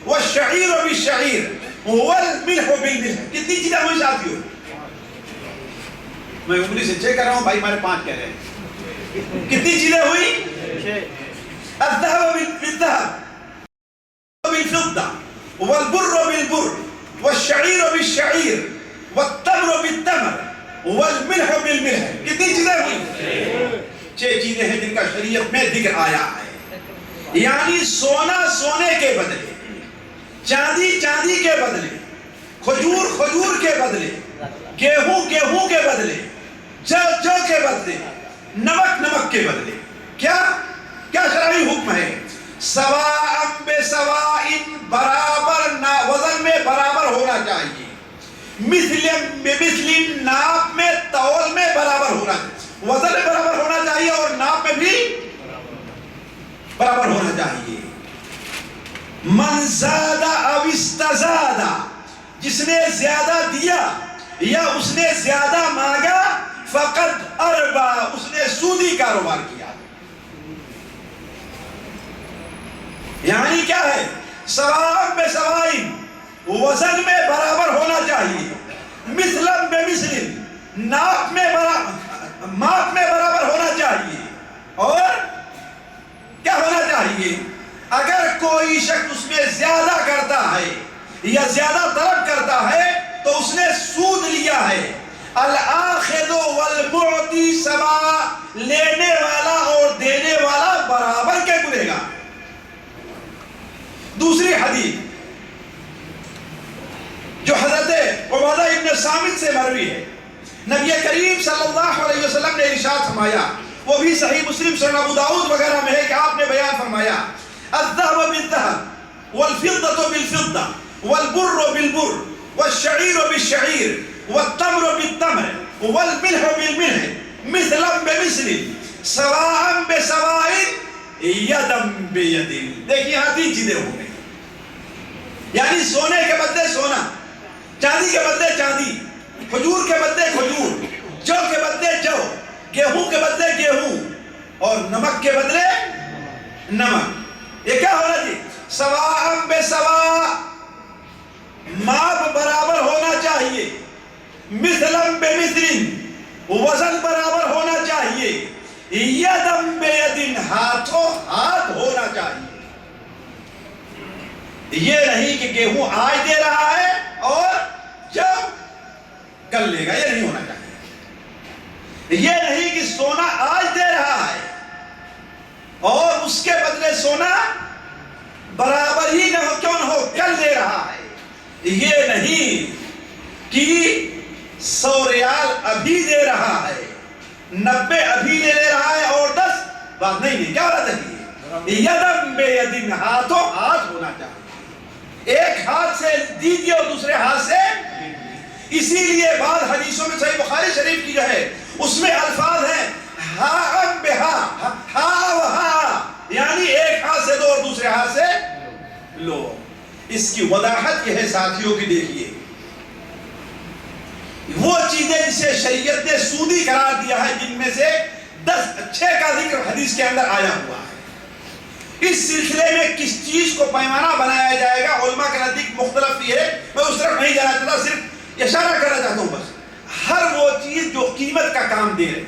Speaker 1: والشعير بالشعير والملح بالملح. کتنی چیزیں ہوئی ساتھیوں؟ میں انگلی سے 6 کر رہا ہوں، بھائی ہمارے 5 کہہ رہے ہیں. کتنی چیزیں ہوئی؟ الذهب بالذهب بالفضة والبر بالبر والشعير بالشعير والتمر بالتمر والملح بالملح. کتنی چیزیں ہوئی؟ 6 چیزیں ہیں جن کا شریعت میں ذکر آیا ہے. یعنی سونا سونے کے بدلے، چاندی چاندی کے بدلے، کھجور کھجور کے بدلے، گیہوں گیہوں کے بدلے، جو جو کے بدلے، نمک نمک کے بدلے. کیا شرعی حکم ہے؟ سواء بسواء، برابر وزن میں برابر ہونا چاہیے. مثل بمثل، ناپ میں تول میں برابر ہونا چاہیے. وزن میں برابر ہونا چاہیے اور ناپ میں بھی برابر ہونا چاہیے. من زاد او استزاد، جس نے زیادہ دیا یا اس نے زیادہ مانگا، فقد اربا، اس نے سودی کاروبار کیا. یعنی کیا ہے؟ سواء بسواء، وزن میں برابر ہونا چاہیے. مثل بمثل، ناپ میں برابر ہونا چاہیے. اور کیا ہونا چاہیے؟ اگر کوئی شخص اس میں زیادہ کرتا ہے یا زیادہ طلب کرتا ہے تو اس نے سود لیا ہے. الآخذ والمعطی سواء، لینے والا اور دینے والا برابر کے گنے گا. دوسری حدیث جو حضرت عبادہ ابن صامت سے مروی ہے، نبی کریم صلی اللہ علیہ وسلم نے ارشاد فرمایا، وہ بھی صحیح مسلم سنن ابو داؤد وغیرہ میں ہے کہ آپ نے بیان فرمایا الذهب بالذهب والفضة بالفضة والبر بالبر والشعير بالشعير والتمر بالتمر والملح بالملح مثلا بمثل سواء بسواء یدا بید. دیکھیے یہاں 3 چیزیں ہوں گی. یعنی سونے کے بدلے سونا، چاندی کے بدلے چاندی، کھجور کے بدلے کھجور، جو کے بدلے جو، گیہوں کے بدلے گیہوں، اور نمک کے بدلے نمک. یہ کیا ہونا چاہیے؟ سواء بسواء، ماپ برابر ہونا چاہیے. مثلا بمثل، وزن برابر ہونا چاہیے. یدم بید، ہاتھوں ہاتھ ہونا چاہیے. یہ نہیں کہ گیہوں آج دے رہا ہے اور جب کل لے گا، یہ نہیں ہونا چاہیے. یہ نہیں کہ سونا آج دے رہا ہے اور اس کے بدلے سونا برابر ہی نہ ہو کیوں نہ ہو کل دے رہا ہے. یہ نہیں کہ 100 ریال ابھی دے رہا ہے, 90 ابھی لے رہا ہے اور 10 بات نہیں. کیا بات ہے؟ یدم بے یدن, ہاتھوں ہاتھ ہونا چاہیے. ایک ہاتھ سے دیجیے اور دوسرے ہاتھ سے. اسی لیے بعض حدیثوں میں صحیح بخاری شریف کی جو ہے اس میں الفاظ ہیں ہا ام بہا, ہا و ہا, یعنی ایک ہاتھ سے دو اور دوسرے ہاتھ سے لو. اس کی وضاحت یہ ہے ساتھیوں کی, دیکھیے وہ چیزیں جسے شریعت نے سودی قرار دیا ہے جن میں سے 10 اچھے کا ذکر حدیث کے اندر آیا ہوا ہے. اس سلسلے میں کس چیز کو پیمانہ بنایا جائے گا علماء کے نزدیک مختلف یہ ہے. میں اس طرف نہیں جانا چاہتا, صرف اشارہ کرنا چاہتا ہوں بس. ہر وہ چیز جو قیمت کا کام دے رہی,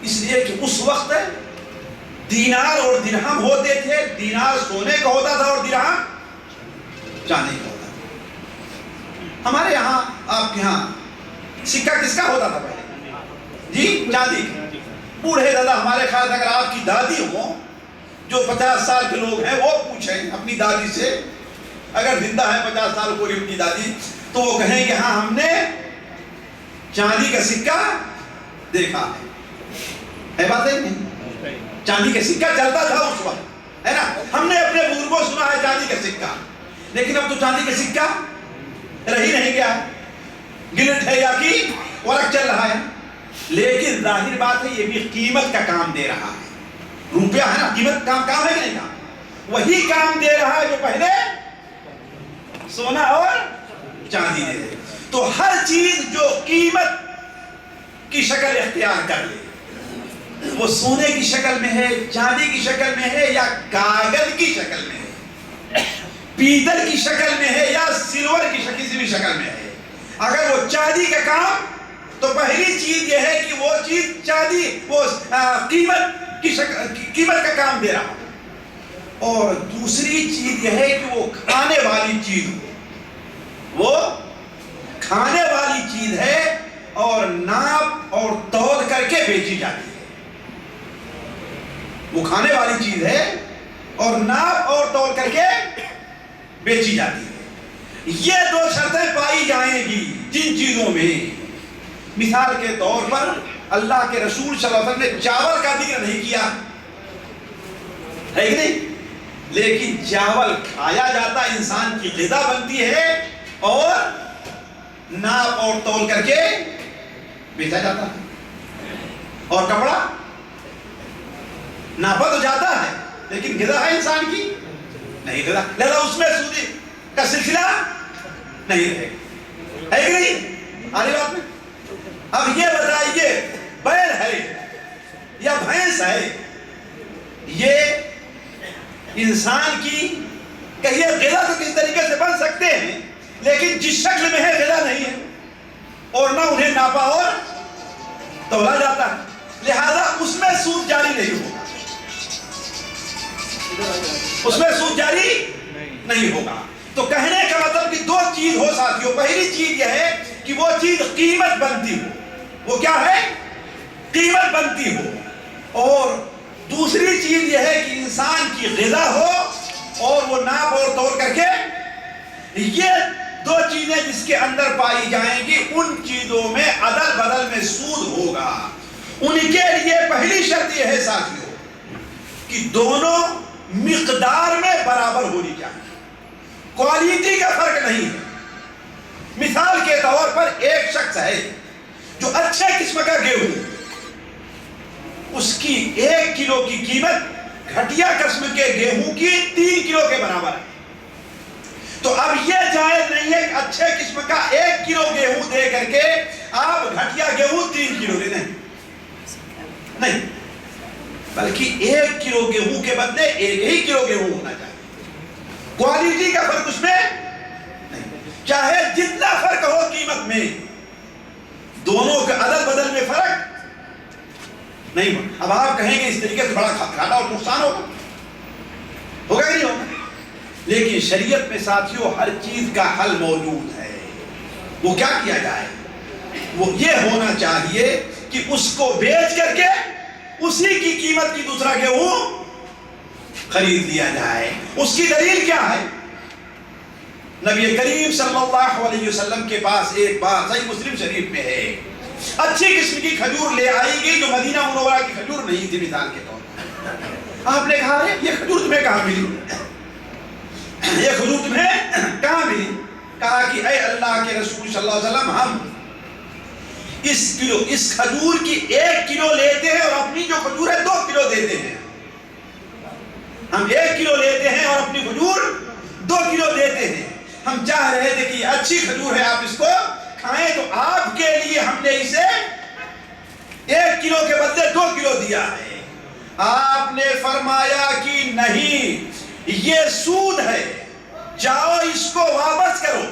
Speaker 1: اس لیے کہ اس وقت دینار اور درہم ہوتے تھے. دینار سونے کا ہوتا تھا اور درہم چاندی کا ہوتا تھا. ہمارے یہاں آپ کے یہاں سکہ کس کا ہوتا تھا پہلے؟ جی چاندی کا. بوڑھے دادا ہمارے خیال اگر آپ کی دادی ہو جو 50 سال کے لوگ ہیں وہ پوچھیں اپنی دادی سے, اگر زندہ ہے 50 سال پوری ان کی دادی, تو وہ کہیں کہ ہاں ہم نے چاندی کا سکہ دیکھا ہے. بات ہے نہیں؟ چاندی کا سکہ چلتا تھا اس وقت, ہے نا. ہم نے اپنے بزرگوں سنا ہے چاندی کا سکہ, لیکن اب تو چاندی کا سکہ رہ ہی نہیں گیا. گلٹ ہے یا کہ ورق چل رہا ہے. لیکن ظاہر بات ہے یہ بھی قیمت کا کام دے رہا ہے. روپیہ ہے نا, قیمت کام ہے کہ نہیں کام, وہی کام دے رہا ہے جو پہلے سونا اور چاندی دے رہے. تو ہر چیز جو قیمت کی شکل اختیار کر لے, وہ سونے کی شکل میں ہے, چاندی کی شکل میں ہے, یا کاغذ کی شکل میں ہے, پیتل کی شکل میں ہے, یا سلور کی کسی بھی شکل میں ہے, اگر وہ چاندی کا کام, تو پہلی چیز یہ ہے کہ وہ چیز چاندی, وہ قیمت کا کام دے رہا. اور دوسری چیز یہ ہے کہ وہ کھانے والی چیز ہو, وہ کھانے والی چیز ہے اور ناپ اور تول کر کے بیچی جاتی ہے. وہ کھانے والی چیز ہے اور ناپ اور تول کر کے بیچی جاتی ہے. یہ 2 شرطیں پائی جائیں گی جن چیزوں میں, مثال کے طور پر اللہ کے رسول صلی اللہ علیہ وسلم نے چاول کا ذکر نہیں کیا ہے کہ نہیں, لیکن چاول کھایا جاتا, انسان کی غذا بنتی ہے اور ناپ اور تول کر کے بیچا جاتا ہے. اور کپڑا ناپا تو جاتا ہے لیکن غذا ہے انسان کی نہیں, غذا لہذا اس میں سودی کا سلسلہ نہیں رہے گا, ہے کہ نہیں؟ آنے بات میں اب یہ بتائیے بیل ہے یا بھینس ہے, یہ انسان کی کہیے غذا تو کس طریقے سے بن سکتے ہیں, لیکن جس شکل میں ہے غذا نہیں ہے, اور نہ انہیں ناپا اور تولا جاتا ہے. لہذا اس میں سود جاری نہیں ہوگا, اس میں سود جاری نہیں ہوگا. تو کہنے کا مطلب کہ 2 چیز ہو ساتھیوں. پہلی چیز یہ ہے کہ وہ چیز قیمت بنتی ہو, وہ کیا ہے؟ قیمت بنتی ہو. اور دوسری چیز یہ ہے کہ انسان کی غذا ہو اور وہ ناپ اور تول کر کے. یہ 2 چیزیں جس کے اندر پائی جائیں گی, ان چیزوں میں عدل بدل میں سود ہوگا. ان کے لیے پہلی شرط یہ ہے ساتھیوں کہ دونوں مقدار میں برابر ہونی چاہیے, کوالٹی کا فرق نہیں ہے. مثال کے طور پر ایک شخص ہے جو اچھے قسم کا گیہوں, اس کی 1 کلو کی قیمت گھٹیا قسم کے گیہوں کی 3 کلو کے برابر ہے. تو اب یہ جائز نہیں ہے کہ اچھے قسم کا 1 کلو گیہوں دے کر کے آپ گھٹیا گیہوں 3 کلو دے دیں, نہیں, بلکہ 1 کلو گیہوں کے بدلے 1 ہی کلو گیہوں ہونا چاہیے. کوالٹی کا فرق اس میں نہیں, چاہے جتنا فرق ہو قیمت میں, دونوں کے عدل بدل میں فرق نہیں. اب آپ کہیں گے اس طریقے سے بڑا گھاٹا اور نقصان ہوگا کہ نہیں ہوگا, لیکن شریعت میں ساتھیوں ہر چیز کا حل موجود ہے. وہ کیا کیا جائے؟ وہ یہ ہونا چاہیے کہ اس کو بیچ کر کے اسی کی قیمت کی دوسرا گیہوں خرید لیا جائے. اس کی دلیل کیا ہے؟ نبی کریم صلی اللہ علیہ وسلم کے پاس ایک بار صحیح مسلم شریف میں ہے اچھی قسم کی کھجور لے آئی گئی جو مدینہ منورہ کی کھجور نہیں تھی مثال کے طور پر. آپ نے کہا یہ کھجور تمہیں کہاں ملی؟ یہ کھجور تمہیں کہاں ملی؟ کہا کہ اے اللہ کے رسول صلی اللہ علیہ وسلم ہم اس کھجور کی 1 کلو لیتے ہیں اور اپنی جو کھجور ہے 2 کلو دیتے ہیں. ہم 1 کلو لیتے ہیں اور اپنی کھجور 2 کلو دیتے ہیں. ہم چاہ رہے تھے کہ اچھی کھجور ہے آپ اس کو کھائیں تو آپ کے لیے ہم نے اسے 1 کلو کے بدلے 2 کلو دیا ہے. آپ نے فرمایا کہ نہیں یہ سود ہے, جاؤ اس کو واپس کرو,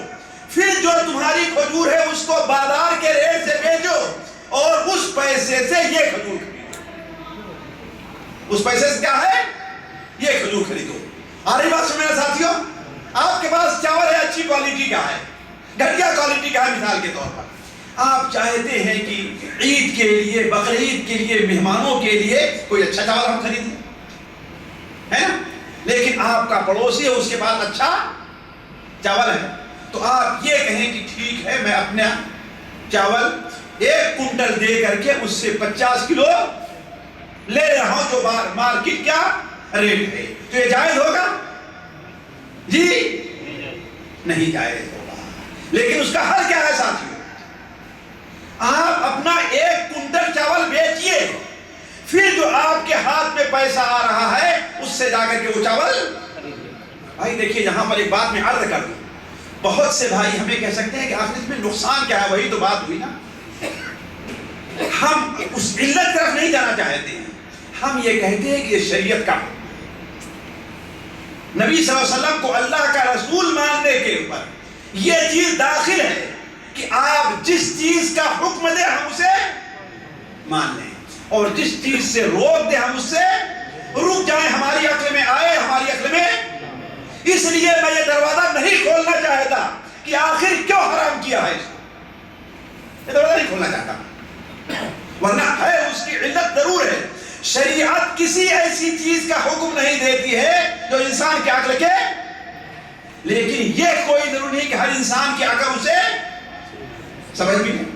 Speaker 1: پھر جو تمہاری کھجور ہے اس کو بازار کے ریٹ سے بیچو اور اس پیسے سے یہ کھجور خریدو. اس پیسے سے کیا ہے؟ یہ کھجور خریدو. آ رہی بات سن میرے ساتھیوں؟ آپ کے پاس چاول ہے اچھی کوالٹی کا ہے, گھٹیا کوالٹی کا ہے مثال کے طور پر. آپ چاہتے ہیں کہ عید کے لیے, بقرعید کے لیے, مہمانوں کے لیے کوئی اچھا چاول ہم خریدیں, ہے نا؟ لیکن آپ کا پڑوسی ہے اس کے پاس اچھا چاول ہے, تو آپ یہ کہیں کہ ٹھیک ہے میں اپنا چاول 1 کنٹل دے کر کے اس سے 50 کلو لے رہا ہوں جو مارکیٹ کیا ریٹ ہے. تو یہ جائز ہوگا؟ جی نہیں جائز ہوگا. لیکن اس کا حل کیا ہے ساتھیوں؟ آپ اپنا 1 کنٹل چاول بیچیے, پھر جو آپ کے ہاتھ میں پیسہ آ رہا ہے اس سے جا کر کے وہ چاول. بھائی دیکھیے یہاں پر ایک بات میں عرض کر دوں, بہت سے بھائی ہمیں کہہ سکتے ہیں کہ آخر اس میں نقصان کیا ہے, وہی تو بات ہوئی نا. ہم اس علت طرف نہیں جانا چاہتے ہیں, ہم یہ کہتے ہیں کہ یہ شریعت کا نبی صلی اللہ علیہ وسلم کو اللہ کا رسول ماننے کے اوپر یہ چیز داخل ہے کہ آپ جس چیز کا حکم دیں ہم اسے مان لیں, اور جس چیز سے روک دیں ہم اس سے رک جائیں. ہماری عقل میں آئے, ہماری عقل میں. اس لیے میں یہ دروازہ نہیں کھولنا چاہتا کہ آخر کیوں حرام کیا ہے اس کو, یہ دروازہ نہیں کھولنا چاہتا, ورنہ ہے اس کی علت ضرور ہے. شریعت کسی ایسی چیز کا حکم نہیں دیتی ہے جو انسان کی عقل کے, لیکن یہ کوئی ضروری نہیں کہ ہر انسان کی عقل اسے سمجھ بھی نہیں.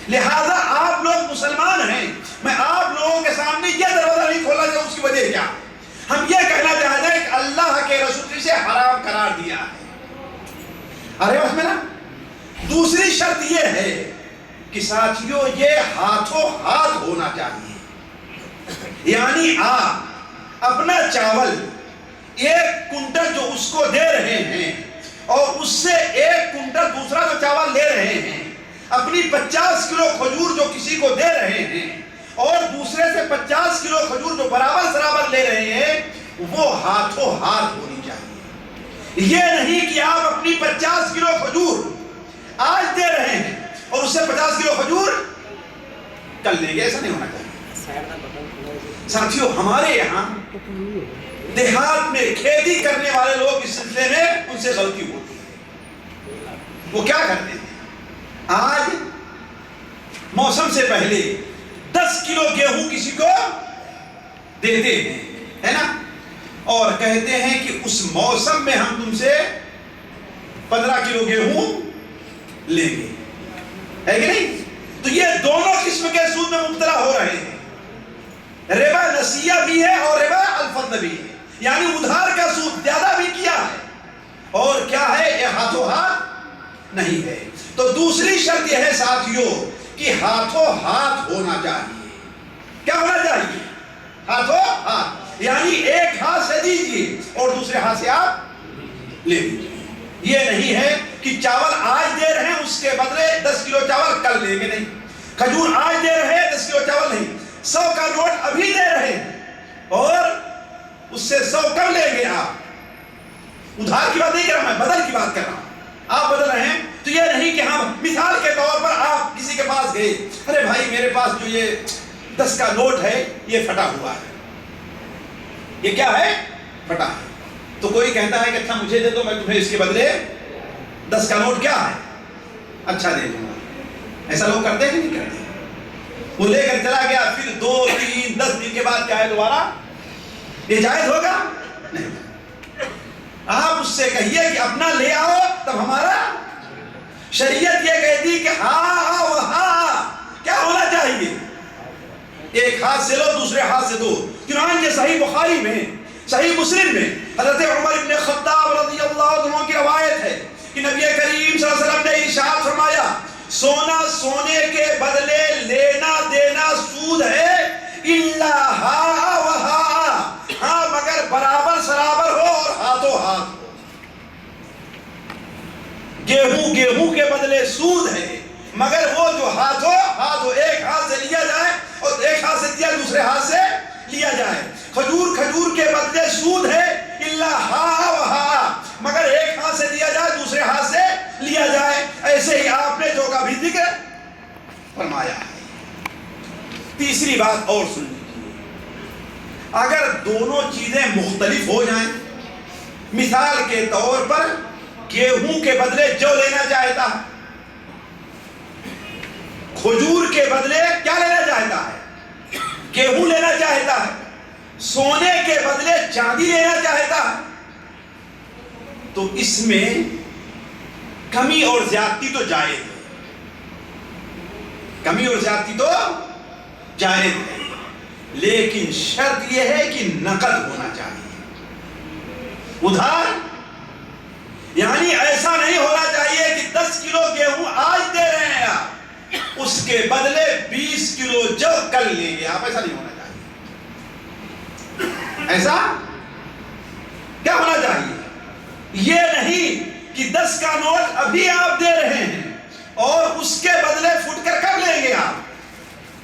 Speaker 1: لہذا آپ لوگ مسلمان ہیں, میں آپ لوگوں کے سامنے یہ دروازہ نہیں کھولنا چاہتا. اس کی وجہ کیا؟ ہم یہ کہنا چاہتے ہیں کہ اللہ کے رسول سے حرام قرار دیا ہے. ارے بس میرا دوسری شرط یہ ہے کہ ساتھیوں یہ ہاتھوں ہاتھ ہونا چاہیے. یعنی آپ اپنا چاول 1 کنٹل جو اس کو دے رہے ہیں اور اس سے 1 کنٹل دوسرا جو چاول لے رہے ہیں, اپنی 50 کلو کھجور جو کسی کو دے رہے ہیں اور دوسرے سے 50 کلو کھجور جو برابر لے رہے ہیں, وہ ہاتھوں ہاتھ ہونی چاہیے. یہ نہیں کہ آپ اپنی 50 کلو کھجور آج دے رہے ہیں اور اس سے 50 کلو کھجور کل لیں گے, ایسا نہیں ہونا چاہیے. ساتھیوں ہمارے یہاں دیہات میں کھیتی کرنے والے لوگ اس سلسلے میں ان سے غلطی ہوتی ہے. وہ کیا کرتے ہیں, آج موسم سے پہلے 10 کلو گیہوں کسی کو دیتے ہیں, ہے نا, اور کہتے ہیں کہ اس موسم میں ہم تم سے 15 کلو گیہوں لیں گے, ہے کہ نہیں؟ تو یہ دونوں قسم کے سود میں مبتلا ہو رہے ہیں. ربا نسیہ بھی ہے اور ربا الفضل بھی ہے, یعنی ادھار کا سود زیادہ بھی کیا ہے, اور کیا ہے یہ ہاتھوں ہاتھ نہیں ہے. تو دوسری شرط یہ ہے ساتھیوں کہ ہاتھوں ہاتھ ہونا چاہیے. کیا ہونا چاہیے؟ ہاتھوں ہاتھ, یعنی ایک ہاتھ سے دیجیے اور دوسرے ہاتھ سے آپ لے لیجیے. یہ نہیں ہے کہ چاول آج دے رہے ہیں اس کے بدلے 10 کلو چاول کل لیں گے, نہیں. کھجور آج دے رہے ہیں 10 کلو چاول نہیں, 100 کا نوٹ ابھی دے رہے ہیں اور اس سے 100 کم لیں گے. آپ ادھار کی بات نہیں کر رہا, میں بدل کی بات کر رہا ہوں. آپ بدل رہے ہیں تو یہ نہیں کہ ہم مثال کے طور پر آپ کسی کے پاس گئے, ارے بھائی میرے پاس جو یہ 10 کا نوٹ ہے یہ پھٹا ہوا ہے. یہ کیا ہے؟ پھٹا ہے. تو کوئی کہتا ہے کہ اچھا مجھے دے دو, میں تمہیں اس کے بدلے 10 کا نوٹ کیا ہے اچھا دے دوں گا. ایسا لوگ کرتے ہیں کہ نہیں کرتے؟ وہ لے کر چلا گیا، پھر 2 3 10 دن کے بعد کیا ہے دوبارہ یہ جائز ہوگا؟ نہیں۔ آپ اس سے کہیے کہ اپنا لے آؤ، تب ہمارا شریعت یہ کہتی کہ ہاں وہاں کیا ہونا چاہیے، ایک ہاتھ سے لو دوسرے ہاتھ سے دو۔ چنانچہ صحیح بخاری میں، صحیح مسلم میں حضرت عمر بن خطاب رضی اللہ عنہ کی روایت ہے کہ نبی کریم صلی اللہ علیہ وسلم نے ارشاد فرمایا، سونا سونے کے بدلے لینا دینا سود ہے، الا ہا وہا، ہاں مگر برابر سرابر ہو اور ہاتھوں ہاتھ ہو۔ گیہوں گیہوں کے بدلے سود ہے، مگر وہ جو ہاتھوں ہاتھ ہو، ایک ہاتھ سے لیا جائے اور ایک ہاتھ سے دیا دوسرے ہاتھ سے لیا جائے۔ کھجور کھجور کے بدلے سود ہے، الا ہا وہا، مگر ایک ہاتھ سے دیا جائے دوسرے ہاتھ سے لیا جائے۔ ایسے ہی آپ نے جو کا بھی ذکر فرمایا ہے۔ تیسری بات اور سن لیجیے، اگر دونوں چیزیں مختلف ہو جائیں، مثال کے طور پر گیہوں کے بدلے جو لینا چاہتا ہے، کھجور کے بدلے کیا لینا چاہتا ہے، گیہوں لینا چاہتا ہے، سونے کے بدلے چاندی لینا چاہتا ہے، تو اس میں کمی اور زیادتی تو جائز ہے، کمی اور زیادتی تو جائز ہے، لیکن شرط یہ ہے کہ نقد ہونا چاہیے، ادھار، یعنی ایسا نہیں ہونا چاہیے کہ 10 کلو گیہوں آج دے رہے ہیں آپ، اس کے بدلے 20 کلو جو کل لیں گے آپ، ایسا نہیں ہونا چاہیے۔ ایسا کیا ہونا چاہیے؟ یہ نہیں کہ 10 کا نوٹ ابھی آپ دے رہے ہیں اور اس کے بدلے فٹ کر کب لیں گے آپ،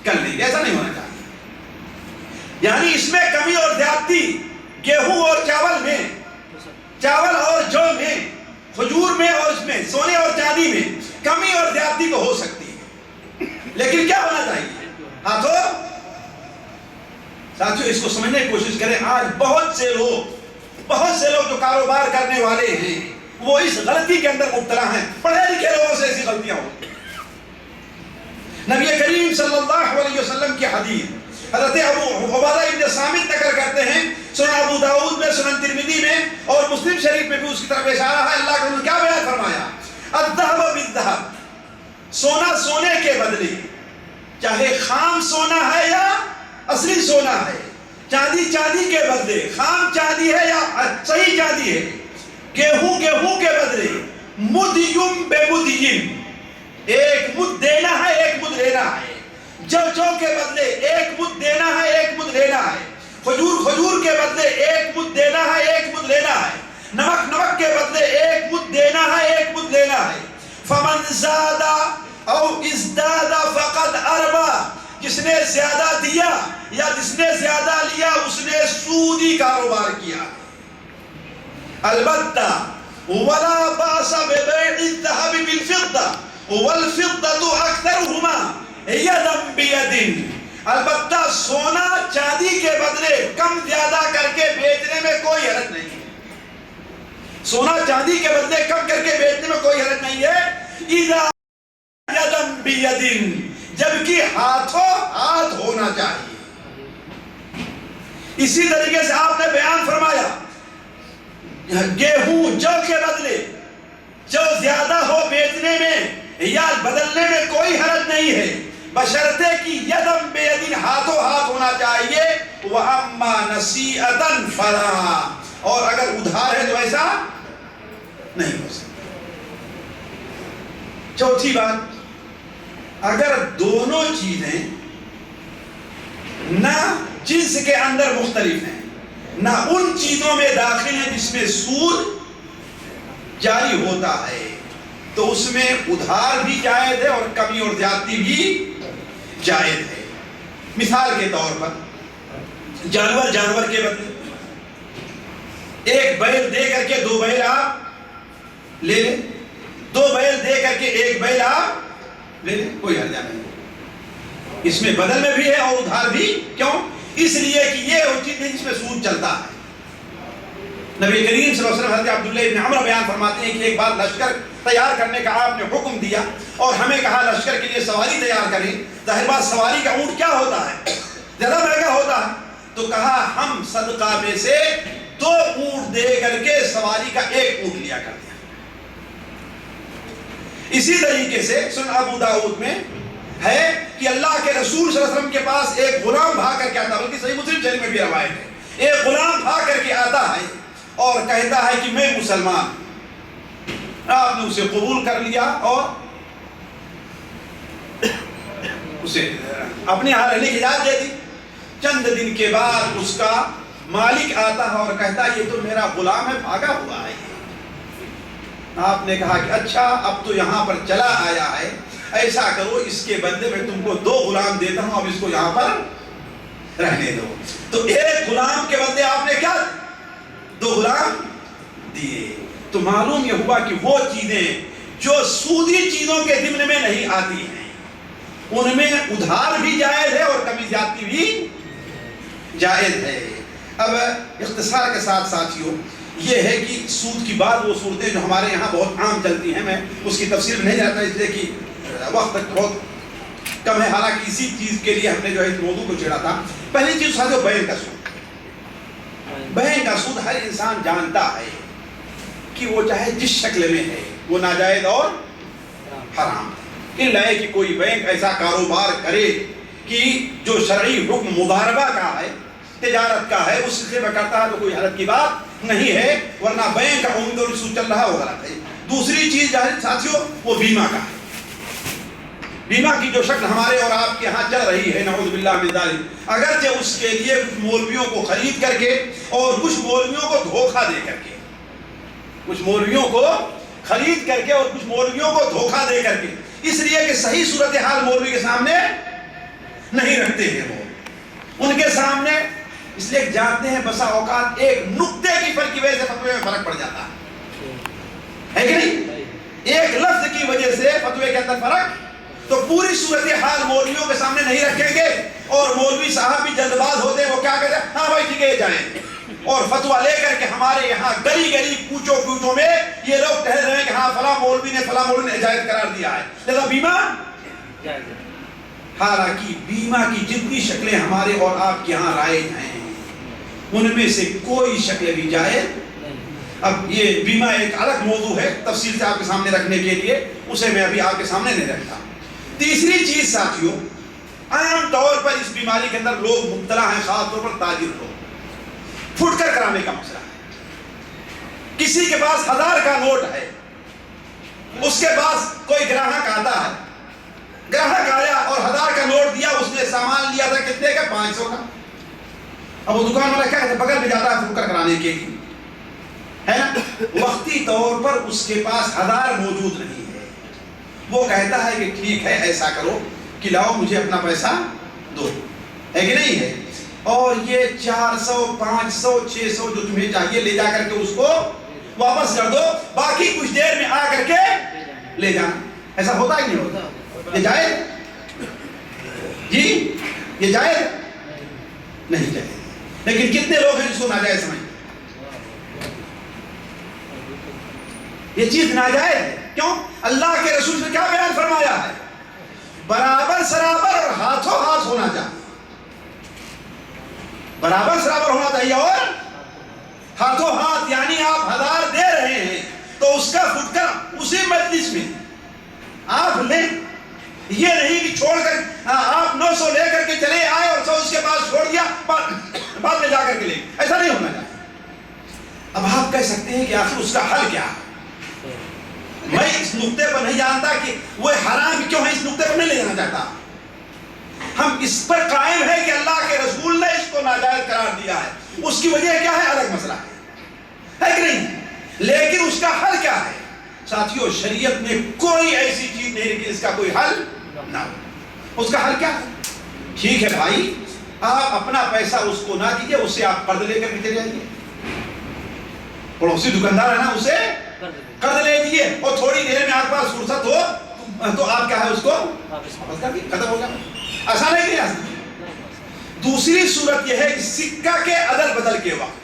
Speaker 1: کل لیں گے، ایسا نہیں ہونا چاہیے۔ یعنی اس میں کمی اور زیادتی گیہوں اور چاول میں، چاول اور جو میں، کھجور میں اور اس میں، سونے اور چاندی میں کمی اور زیادتی تو ہو سکتی ہے، لیکن کیا ہونا چاہیے، ہاتھوں۔ ساتھیوں اس کو سمجھنے کی کوشش کریں، آج بہت سے لوگ جو کاروبار کرنے والے ہیں وہ اس غلطی کے اندر مبتلا ہیں، پڑھے لکھے لوگوں سے ایسی غلطیاں ہوتی ہیں۔ نبی کریم صلی اللہ علیہ وسلم کی حدیث حضرت ابو عبادہ ابن صامت نقل کرتے ہیں، سنن ابو داؤد میں، سنن ترمذی میں اور مسلم شریف میں بھی اس کی طرف اشارہ ہے۔ اللہ نے کیا بیان فرمایا، الذهب بالذهب، سونا سونے کے بدلے، چاہے خام سونا ہے یا اصلی سونا ہے، چاندی چاندی کے بدلے، خام چاندی ہے یا صحیح چاندی ہے، گیہوں گیہوں کے بدلے، مدیم بے مدیم، ایک مد دینا ہے ایک مد لینا ہے، جو کے بدلے ایک مد دینا ہے ایک مد لینا ہے، کھجور کے بدلے ایک مد دینا ہے ایک مد لینا ہے، نمک کے بدلے ایک مد دینا ہے ایک مد لینا ہے۔ فمن زاد او ازداد فقد اربا، جس نے زیادہ دیا یا جس نے زیادہ لیا اس نے سودی کاروبار کیا۔ البتہ ولا باس ببيع الذهب بالفضة والفضة اکثرهما یدا بید، البتہ سونا چاندی کے بدلے کم زیادہ کر کے بیچنے میں کوئی حرج نہیں ہے، سونا چاندی کے بدلے کم کر کے بیچنے میں کوئی حرج نہیں ہے، اذا یدا بید، جبکہ ہاتھوں ہاتھ ہونا چاہیے۔ اسی طریقے سے آپ نے بیان فرمایا گیہوں جو کے بدلے جو زیادہ ہو بیچنے میں یا بدلنے میں کوئی حرج نہیں ہے، بشرطے کی یدم بے یدن، ہاتھوں ہاتھ ہونا چاہیے۔ وَأَمَّا نَصِیحَةً فَلَا، اور اگر ادھار ہے تو ایسا نہیں ہو سکتا۔ چوتھی بات، اگر دونوں چیزیں نہ جنس کے اندر مختلف ہیں نہ ان چیزوں میں داخل ہیں جس میں سود جاری ہوتا ہے، تو اس میں ادھار بھی جائز ہے اور کمی اور زیادتی بھی جائز ہے۔ مثال کے طور پر جانور کے بدلے ایک بیل دے کر کے 2 بیل آپ لے لیں، 2 بیل دے کر کے 1 بیل آپ لے لیں، کوئی حرج نہیں۔ اس میں بدل میں بھی ہے اور ادھار بھی، کیوں؟ اس لیے کہ یہ وہ چیز ہے جس میں سود چلتا ہے۔ نبی کریم صلی اللہ علیہ وسلم حضرت عبداللہ ابن عمر بیان فرماتے ہیں کہ ایک بار لشکر تیار کرنے کا آپ نے حکم دیا اور ہمیں کہا لشکر کے لیے سواری تیار کریں. ظاہر بات سواری کا اونٹ کیا ہوتا ہے؟ زیادہ مہنگا ہوتا ہے. تو کہا ہم صدقہ میں سے 2 اونٹ دے کر کے سواری کا 1 اونٹ لیا کر دیا. اسی طریقے سے سنن ابو داؤد میں ہے کہ اللہ کے رسول صلی اللہ علیہ وسلم کے پاس ایک غلام بھاگ کر کے آتا ہے, بلکہ صحیح مسلم شریف میں بھی روایت ہے, ایک غلام بھاگ کر کے آتا ہے اور کہتا ہے کہ میں مسلمان. آپ نے اسے قبول کر لیا اور اسے اپنے یہاں رہنے کی اجازت دے دی. چند دن کے بعد اس کا مالک آتا ہے اور کہتا ہے یہ تو میرا غلام ہے, بھاگا ہوا ہے. آپ نے کہا کہ اچھا اب تو یہاں پر چلا آیا ہے, ایسا کرو اس کے بدلے میں تم کو 2 غلام دیتا ہوں, اب اس کو یہاں پر رہنے دو. تو ایک غلام کے بدلے آپ نے کیا 2 غلام دیے. تو معلوم یہ ہوا کہ وہ چیزیں جو سودی چیزوں کے ضمن میں نہیں آتی ہیں ان میں ادھار بھی جائز ہے اور کمی زیادتی بھی جائز ہے. اب اختصار کے ساتھ ساتھیوں یہ ہے کہ سود کی بات وہ صورتیں جو ہمارے یہاں بہت عام چلتی ہیں, میں اس کی تفصیل میں نہیں جاتا اس لیے کہ وقت بہت کم ہے. حالانکہ اسی چیز کے لیے ہم نے جو ہے اس موضوع کو چھیڑا تھا. پہلی چیز ساتھیوں بین کا سود. بین کا سود ہر انسان جانتا ہے کہ وہ چاہے جس شکل میں ہے وہ ناجائز اور حرام ہے. الا ہے کہ کوئی بینک ایسا کاروبار کرے کہ جو شرعی حکم مضاربہ کا ہے, تجارت کا ہے, اس سے کرتا ہے تو کوئی حرج کی بات نہیں ہے, ورنہ بینک کا عمد اور سود چل رہا وہ غلط ہے. دوسری چیز جاہل ساتھیوں وہ بیمہ کا ہے. بیمہ کی جو شکل ہمارے اور آپ کے ہاں چل رہی ہے نعوذ باللہ من ذالک, اگرچہ اس کے لیے کچھ مولویوں کو خرید کر کے اور کچھ مولویوں کو دھوکہ دے کر کے, کچھ مولویوں کو خرید کر کے اور کچھ مولویوں کو دھوکہ دے کر کے, اس لیے کہ صحیح صورتحال مولوی کے سامنے نہیں رکھتے ہیں وہ ان کے سامنے, اس لیے جانتے ہیں بسا اوقات ایک نقطے کی فرق کی وجہ سے فتوے میں فرق پڑ جاتا ہے کہ نہیں؟ ایک لفظ کی وجہ سے فتوے کے اندر فرق, تو پوری صورتحال مولویوں کے سامنے نہیں رکھیں گے اور مولوی صاحب بھی جلد باز ہوتے ہیں, وہ کیا کہتے ہیں ہاں بھائی ٹھیک ہے جائیں, اور فتویٰ لے کر کے ہمارے یہاں گلی گلی کوچوں میں یہ لوگ کہہ رہے ہیں کہ ہاں فلاں مولوی نے جائز قرار دیا ہے لہذا بیمہ. حالانکہ بیمہ کی جتنی شکلیں ہمارے اور آپ کے یہاں رائج ہیں ان میں سے کوئی شکل بھی جائز. اب یہ بیمہ ایک الگ موضوع ہے, تفصیل سے آپ کے سامنے رکھنے کے لیے اسے میں ابھی آپ کے سامنے نہیں رکھتا. تیسری چیز ساتھیوں, عام طور پر اس بیماری کے اندر لوگ مبتلا ہیں, خاص طور پر تاجر لوگ, پھٹ کر کرانے کا مسئلہ ہے. کسی کے پاس 1000 کا نوٹ ہے, اس کے پاس کوئی گراہک آتا ہے, گراہک آیا اور 1000 کا نوٹ دیا, اس نے سامان لیا تھا کتنے کا 500 کا. اب وہ دکان والا کیا کہتا ہے بغل میں جاتا ہے پھٹ کر کرانے کے لیے, ہے نا, وقتی طور پر اس کے پاس 1000 موجود نہیں ہے, وہ کہتا ہے کہ ٹھیک ہے ایسا کرو کہ لاؤ مجھے اپنا پیسہ دو, ہے کہ نہیں ہے, اور یہ 400 500 600 جو تمہیں چاہیے لے جا کر کے اس کو واپس کر دو, باقی کچھ دیر میں آ کر کے لے جانا. ایسا ہوتا ہی نہیں ہوتا؟ یہ جائز جی, یہ جائز نہیں جائز. لیکن کتنے لوگ ہیں جس کو ناجائز سمجھتے ہیں؟ یہ چیز ناجائز ہے. کیوں؟ اللہ کے رسول نے کیا بیان فرمایا ہے, برابر سرابر اور ہاتھوں ہاتھ ہونا چاہیے. برابر سرابر ہونا چاہیے اور ہاتھوں ہاتھ, یعنی آپ 1000 دے رہے ہیں تو اس کا پھٹ کر اسی مجلس میں آپ لیں, یہ نہیں کہ چھوڑ کر آپ 900 لے کر کے چلے آئے اور 100 اس کے پاس چھوڑ دیا بعد میں جا کر کے لے, ایسا نہیں ہونا چاہیے. اب آپ کہہ سکتے ہیں کہ آخر اس کا حل کیا ہے. میں اس نقطے پر نہیں جانتا کہ وہ حرام کیوں ہے, اس نقطے پر نہیں لے جانا چاہتا. ہم اس پر قائم ہے کہ اللہ کے رسول نے اس کو ناجائز قرار دیا ہے, اس کی وجہ کیا ہے الگ مسئلہ ہے کہ نہیں, لیکن اس کا حل کیا ہے ساتھیوں؟ شریعت میں کوئی ایسی چیز نہیں کہ اس کا کوئی حل نہ ہو. اس کا حل کیا ہے؟ ٹھیک ہے بھائی, آپ اپنا پیسہ اس کو نہ دیجیے, اس سے آپ قرض لے کر کے چلے جائیے, پڑوسی دکاندار ہے نا, اسے قرض لے دیجیے اور تھوڑی دیر میں آپ کے پاس فرصت ہو تو آپ کیا ہے اس کو ختم ہو جائے. آسان ہے کہ نہیں آسان؟ دوسری صورت یہ ہے کہ سکہ کے عدل بدل کے وقت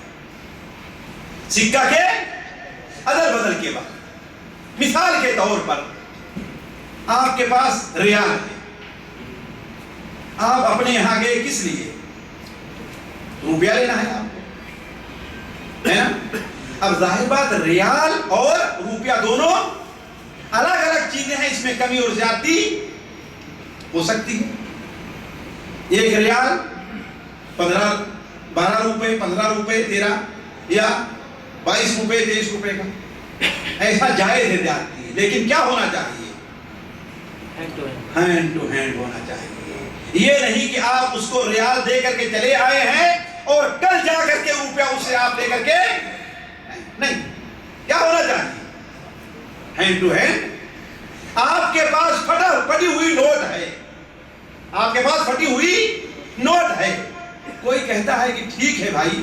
Speaker 1: سکہ کے ادل بدل کے وقت مثال کے طور پر آپ کے پاس ریال ہے، آپ اپنے یہاں گئے کس لیے؟ روپیہ لینا ہے آپ کو، ہے نا؟ اب ظاہر بات ریال اور روپیہ دونوں الگ الگ چیزیں ہیں، اس میں کمی اور زیادتی ہو سکتی ہے۔ ایک ریال 12 روپے 15 روپے 13 یا 22 روپے 23 روپے کا، ایسا جائز ہے زیادتی ہے، لیکن کیا ہونا چاہیے؟ ہینڈ ٹو ہینڈ ہونا چاہیے۔ یہ نہیں کہ آپ اس کو ریال دے کر کے چلے آئے ہیں اور کل جا کر کے روپیہ اسے آپ لے کر کے، نہیں، کیا ہونا چاہیے؟ Hand to hand. آپ کے پاس پھٹی ہوئی نوٹ ہے، آپ کے پاس پھٹی ہوئی نوٹ ہے، کوئی کہتا ہے کہ ٹھیک ہے بھائی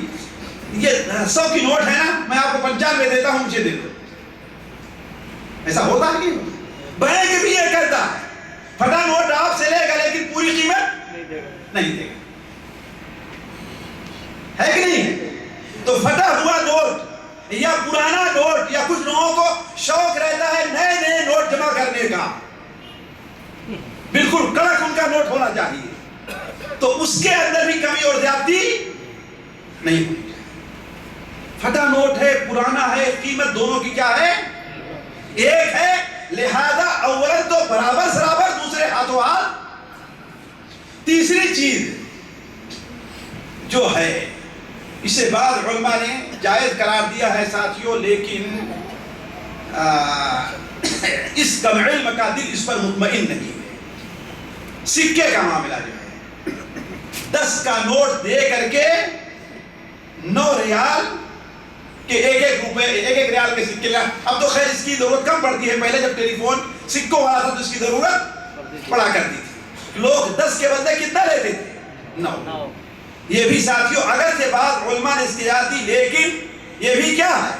Speaker 1: یہ 100 کی نوٹ ہے نا، میں آپ کو 95 دیتا ہوں، مجھے دے دو۔ ایسا ہوتا ہے کہ بینک بھی یہ کہتا ہے پھٹا نوٹ آپ سے لے گا لیکن پوری قیمت نہیں دے گا، ہے کہ نہیں ہے؟ تو پھٹا ہوا نوٹ یا پرانا نوٹ، یا کچھ لوگوں کو شوق رہتا ہے نئے نئے نوٹ جمع کرنے کا، بالکل کڑک ان کا نوٹ ہونا چاہیے، تو اس کے اندر بھی کمی اور زیادتی نہیں ہونی چاہیے۔ پھٹا نوٹ ہے، پرانا ہے، قیمت دونوں کی کیا ہے؟ ایک ہے، لہذا اولا تو برابر سرابر، دوسرے ہاتھوں ہاتھ۔ تیسری چیز جو ہے اسے بعض علماء نے جائز قرار دیا ہے ساتھیوں، لیکن اس کم علم کا دل اس پر مطمئن نہیں ہے۔ سکے کا معاملہ جو ہے، 10 کا نوٹ دے کر کے 9 ریال کہ ایک روپے ایک ریال کے سکے لیا۔ اب تو خیر اس کی ضرورت کم پڑتی ہے، پہلے جب ٹیلی فون سکوں والا تھا تو اس کی ضرورت پڑا کرتی تھی، لوگ 10 کے بدلے کتنا لیتے تھے؟ 9۔ یہ بھی ساتھیوں اگر سے بعض علماء نے اس کی اجازت دی، لیکن یہ بھی کیا ہے؟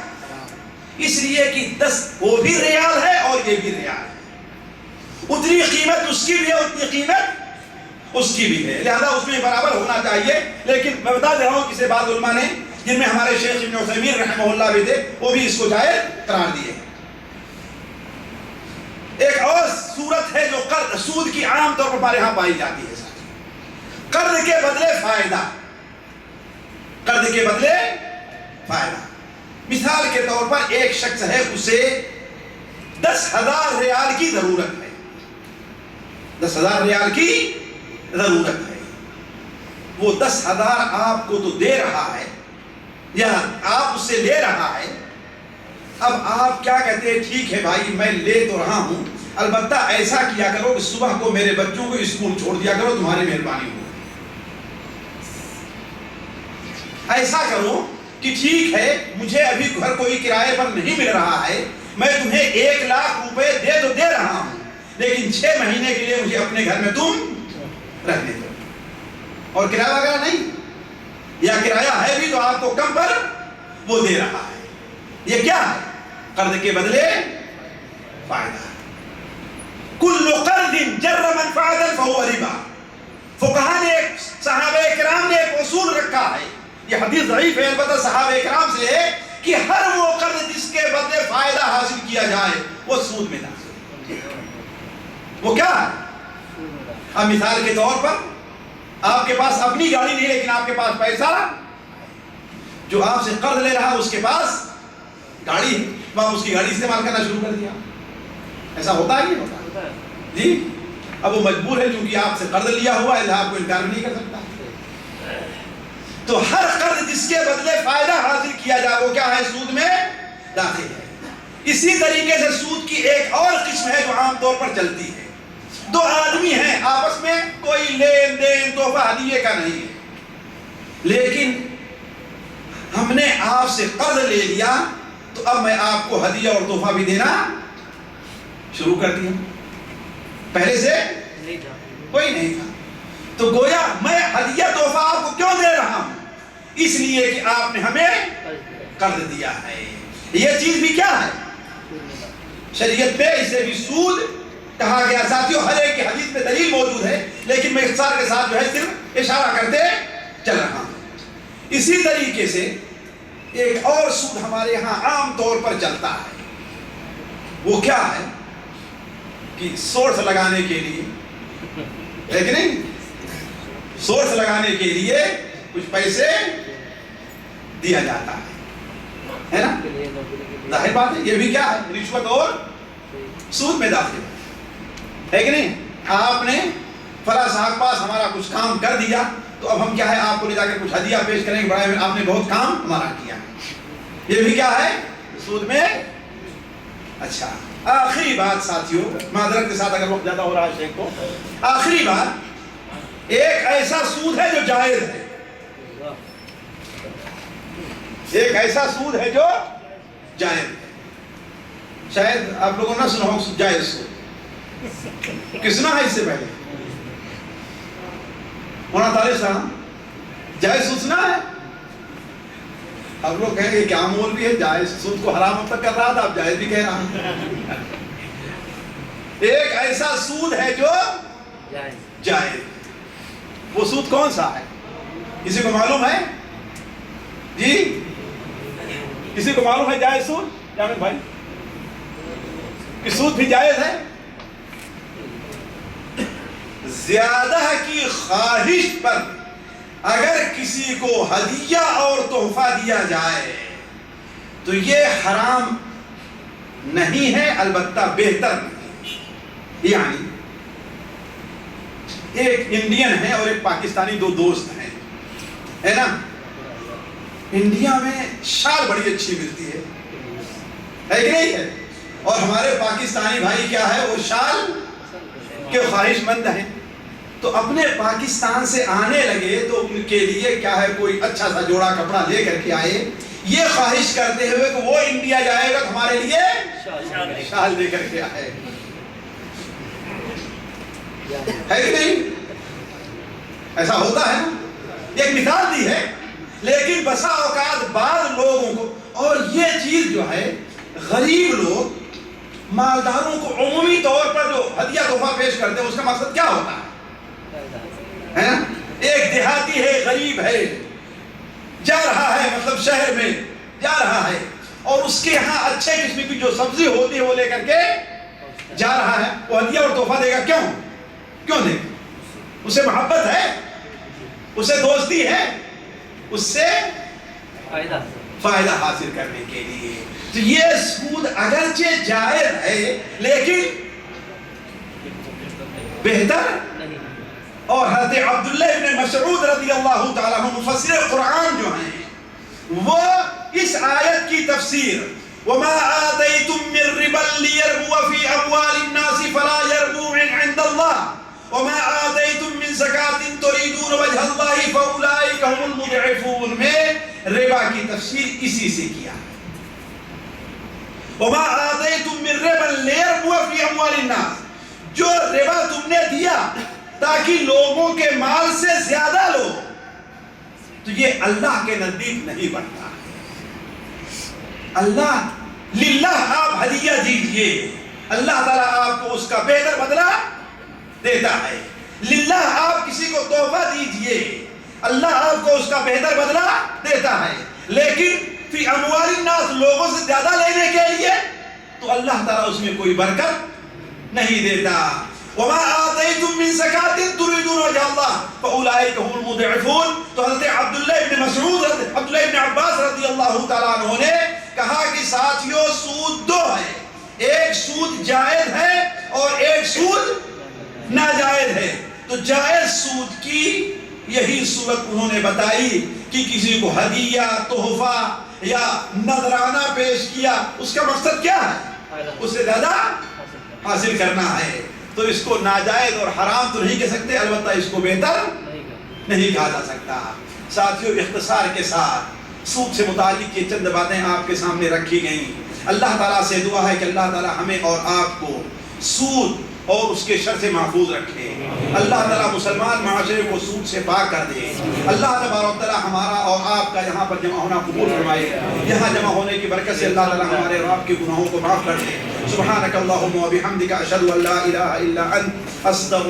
Speaker 1: اس لیے کہ 10 وہ بھی ریال ہے اور یہ بھی ریال ہے، اتنی قیمت اس کی بھی ہے، اتنی قیمت اس کی بھی ہے، لہذا اس میں برابر ہونا چاہیے۔ لیکن میں بتا دے رہا ہوں کسی بعض علماء نے، جن میں ہمارے شیخ ابن عثیمین رحمہ اللہ بھی تھے، وہ بھی اس کو جائز قرار دیے۔ ایک اور صورت ہے جو قرض سود کی عام طور پر ہمارے ہاں پائی جاتی ہے، قرض کے بدلے فائدہ، قرض کے بدلے فائدہ۔ مثال کے طور پر ایک شخص ہے، اسے 10,000 ریال کی ضرورت ہے، 10,000 ریال کی ضرورت ہے، وہ 10,000 آپ کو تو دے رہا ہے یا آپ اس سے لے رہا ہے۔ اب آپ کیا کہتے ہیں؟ ٹھیک ہے بھائی میں لے تو رہا ہوں، البتہ ایسا کیا کرو کہ صبح کو میرے بچوں کو اسکول چھوڑ دیا کرو، تمہاری مہربانی ہو۔ ایسا کرو کہ ٹھیک ہے مجھے ابھی گھر کوئی کرائے پر نہیں مل رہا ہے، میں تمہیں 1 لاکھ روپے دے تو دے رہا ہوں، لیکن 6 مہینے کے لیے مجھے اپنے گھر میں تم رہنے دو، اور کرایہ وغیرہ نہیں، یا کرایہ ہے بھی تو آپ کو کم پر وہ دے رہا ہے۔ یہ کیا ہے؟ قرض کے بدلے فائدہ۔ کل قرض جر منفعۃ فهو ربا۔ فقہاء نے، صحابہ کرام نے ایک اصول رکھا ہے، یہ حدیث ضعیف ہے البتہ صحابہ کرام سے ہے، کہ ہر وہ قرض جس کے بدلے فائدہ حاصل کیا جائے وہ سود میں داخل ہے۔ وہ کیا ہے؟ اب مثال کے طور پر آپ کے پاس اپنی گاڑی نہیں، لیکن آپ کے پاس پیسہ، جو آپ سے قرض لے رہا ہے اس کے پاس گاڑی ہے، تو آپ اس کی گاڑی استعمال کرنا شروع کر دیا۔ ایسا ہوتا ہے نہیں ہوتا؟ جی، اب وہ مجبور ہے چونکہ آپ سے قرض لیا ہوا ہے، آپ کو انکار نہیں کر سکتا۔ تو ہر قرض جس کے بدلے فائدہ حاصل کیا جائے وہ کیا ہے؟ سود میں داخل ہے۔ اسی طریقے سے سود کی ایک اور قسم ہے جو عام طور پر چلتی ہے، 2 آدمی ہیں آپس میں کوئی لین دین تحفہ ہدیے کا نہیں ہے، لیکن ہم نے آپ سے قرض لے لیا تو اب میں آپ کو ہدیہ اور تحفہ بھی دینا شروع کر دیا، پہلے سے کوئی نہیں تھا، تو گویا میں ہدیہ تحفہ آپ کو کیوں دے رہا ہوں؟ اس لیے کہ آپ نے ہمیں قرض دیا ہے۔ یہ چیز بھی کیا ہے؟ شریعت میں اسے بھی سود کہا گیا۔ ساتھیوں ہر ایک کی حدیث میں دلیل موجود ہے، لیکن میں اختصار کے ساتھ جو ہے صرف اشارہ کرتے چل رہا ہوں۔ اسی طریقے سے ایک اور سود ہمارے ہاں عام طور پر چلتا ہے، وہ کیا ہے کہ سورس لگانے کے لیے، ہے کہ نہیں، سورس لگانے کے لیے کچھ پیسے دیا جاتا ہے نا؟ ظاہر بات ہے یہ بھی کیا ہے، رشوت اور سود میں داخل ہے کہ نہیں؟ آپ نے فلاں صاحب پاس ہمارا کچھ کام کر دیا تو اب ہم کیا ہے آپ کو لے جا کے کچھ ہدیہ پیش کریں گے، بڑا آپ نے بہت کام ہمارا کیا، یہ بھی کیا ہے سود میں۔ اچھا آخری بات ساتھیوں، معذرت کے ساتھ اگر وقت زیادہ ہو رہا ہے شیخ کو، آخری بات، ایک ایسا سود ہے جو جائز ہے، ایک ایسا سود ہے جو جائز ہے۔ شاید آپ لوگوں نے سنا ہو جائز سود، کس نے ہے اس سے پہلے؟ مولانا طارق صاحب جائز سود سنا ہے؟ اب لوگ کہیں گے کیا مول بھی ہے، جائز سود کو حرام اب تک کر رہا تھا اب جائز بھی کہہ رہا ہے۔ ایک ایسا سود ہے جو جائز، وہ سود کون سا ہے؟ کسی کو معلوم ہے؟ جی کسی کو معلوم ہے جائز سود؟ جامد بھائی کہ سود بھی جائز ہے؟ زیادہ کی خواہش پر اگر کسی کو ہدیہ اور تحفہ دیا جائے تو یہ حرام نہیں ہے، البتہ بہتر نہیں۔ یعنی ایک انڈین ہے اور ایک پاکستانی، دو دوست ہیں، ہے نا؟ انڈیا میں شال بڑی اچھی ملتی ہے کہ نہیں ہے، اور ہمارے پاکستانی بھائی کیا ہے وہ شال کے خواہش مند ہیں، تو اپنے پاکستان سے آنے لگے تو ان کے لیے کیا ہے کوئی اچھا سا جوڑا کپڑا لے کر کے آئے، یہ خواہش کرتے ہوئے کہ وہ انڈیا جائے گا تو ہمارے لیے شال لے کر کے آئے، ہے کہ نہیں؟ ایسا ہوتا ہے نا، ایک مثال دی ہے، لیکن بسا اوقات بعض لوگوں کو، اور یہ چیز جو ہے غریب لوگ مالداروں کو عمومی طور پر جو ہدیہ تحفہ پیش کرتے ہیں اس کا مقصد کیا ہوتا ہے نا؟ ایک دیہاتی ہے، غریب ہے، جا رہا ہے مطلب شہر میں جا رہا ہے اور اس کے ہاں اچھے قسم کی جو سبزی ہوتی ہے وہ لے کر کے جا رہا ہے، وہ ہدیہ اور تحفہ دے گا، کیوں دے گا؟ اسے محبت ہے، اسے دوستی ہے، اس سے فائدہ حاصل کرنے کے لیے۔ تو یہ سود اگرچہ جائز ہے لیکن بہتر، اور حضرت عبداللہ ابن مسعود رضی اللہ تعالیٰ عنہ مفسر قرآن جو ہیں وہ اس آیت کی تفسیر وَمَا آتَيْتُم مِّن رِّبًا لِيَرْبُوَ فِي أَمْوَالِ النَّاسِ فَلَا يَرْبُو عِندَ اللَّهِ وَمَا آتَيْتُم مِّن زَكَاةٍ تُرِيدُونَ وَجْهَ اللَّهِ فَأُولَٰئِكَ هُمُ الْمُضْعِفُونَ میں ربا کی تفسیر اسی سے کیا ہے۔ وَمَا آتَيْتُم مِّن رِّبًا لِيَرْبُوَ فِي أَمْوَالِ النَّاسِ، جو ربا تم نے دیا تاکہ لوگوں کے مال سے زیادہ لو، تو یہ اللہ کے نزدیک نہیں بنتا۔ اللہ للہ آپ ہدیہ دیجئے، اللہ تعالیٰ آپ کو اس کا بہتر بدلہ دیتا ہے۔ للہ آپ کسی کو تحفہ دیجئے، اللہ آپ کو اس کا بہتر بدلہ دیتا ہے، لیکن فی اموال الناس لوگوں سے زیادہ لینے کے لیے تو اللہ تعالیٰ اس میں کوئی برکت نہیں دیتا۔ وَمَا آتَيْتُم مِّن زَكَاةٍ تُرِيدُونَ وَجْهَ اللَّهِ فَأُولَٰئِكَ هُمُ الْمُضْعِفُونَ۔ تو حضرت عبداللہ ابن مسعود، عبداللہ ابن عباس رضی اللہ تعالیٰ عنہ نے کہا کہ ساتھیوں سود دو ہے، ایک سود جائز ہے اور ایک سود ناجائز ہے۔ تو جائز سود کی یہی صورت انہوں نے بتائی کہ کسی کو ہدیہ، تحفہ یا نذرانہ پیش کیا، اس کا مقصد کیا ہے؟ اس سے زیادہ حاصل کرنا ہے۔ تو اس کو ناجائز اور حرام تو نہیں کہہ سکتے، البتہ اس کو بہتر نہیں کہا جا سکتا۔ ساتھیوں اختصار کے ساتھ سود سے متعلق یہ چند باتیں آپ کے سامنے رکھی گئیں۔ اللہ تعالیٰ سے دعا ہے کہ اللہ تعالیٰ ہمیں اور آپ کو سود اور اس کے شر سے محفوظ رکھے۔ اللہ تعالیٰ مسلمان معاشرے کو سود سے پاک کر دے۔ اللہ تبارک تعالیٰ ہمارا اور آپ کا یہاں پر جمع ہونا قبول فرمائے۔ یہاں جمع ہونے کی برکت سے اللہ تعالیٰ ہمارے اور آپ کے گناہوں کو معاف کر دے۔ سبحانک اللہم و بحمدک اشہد ان لا الہ الا انت استغفرک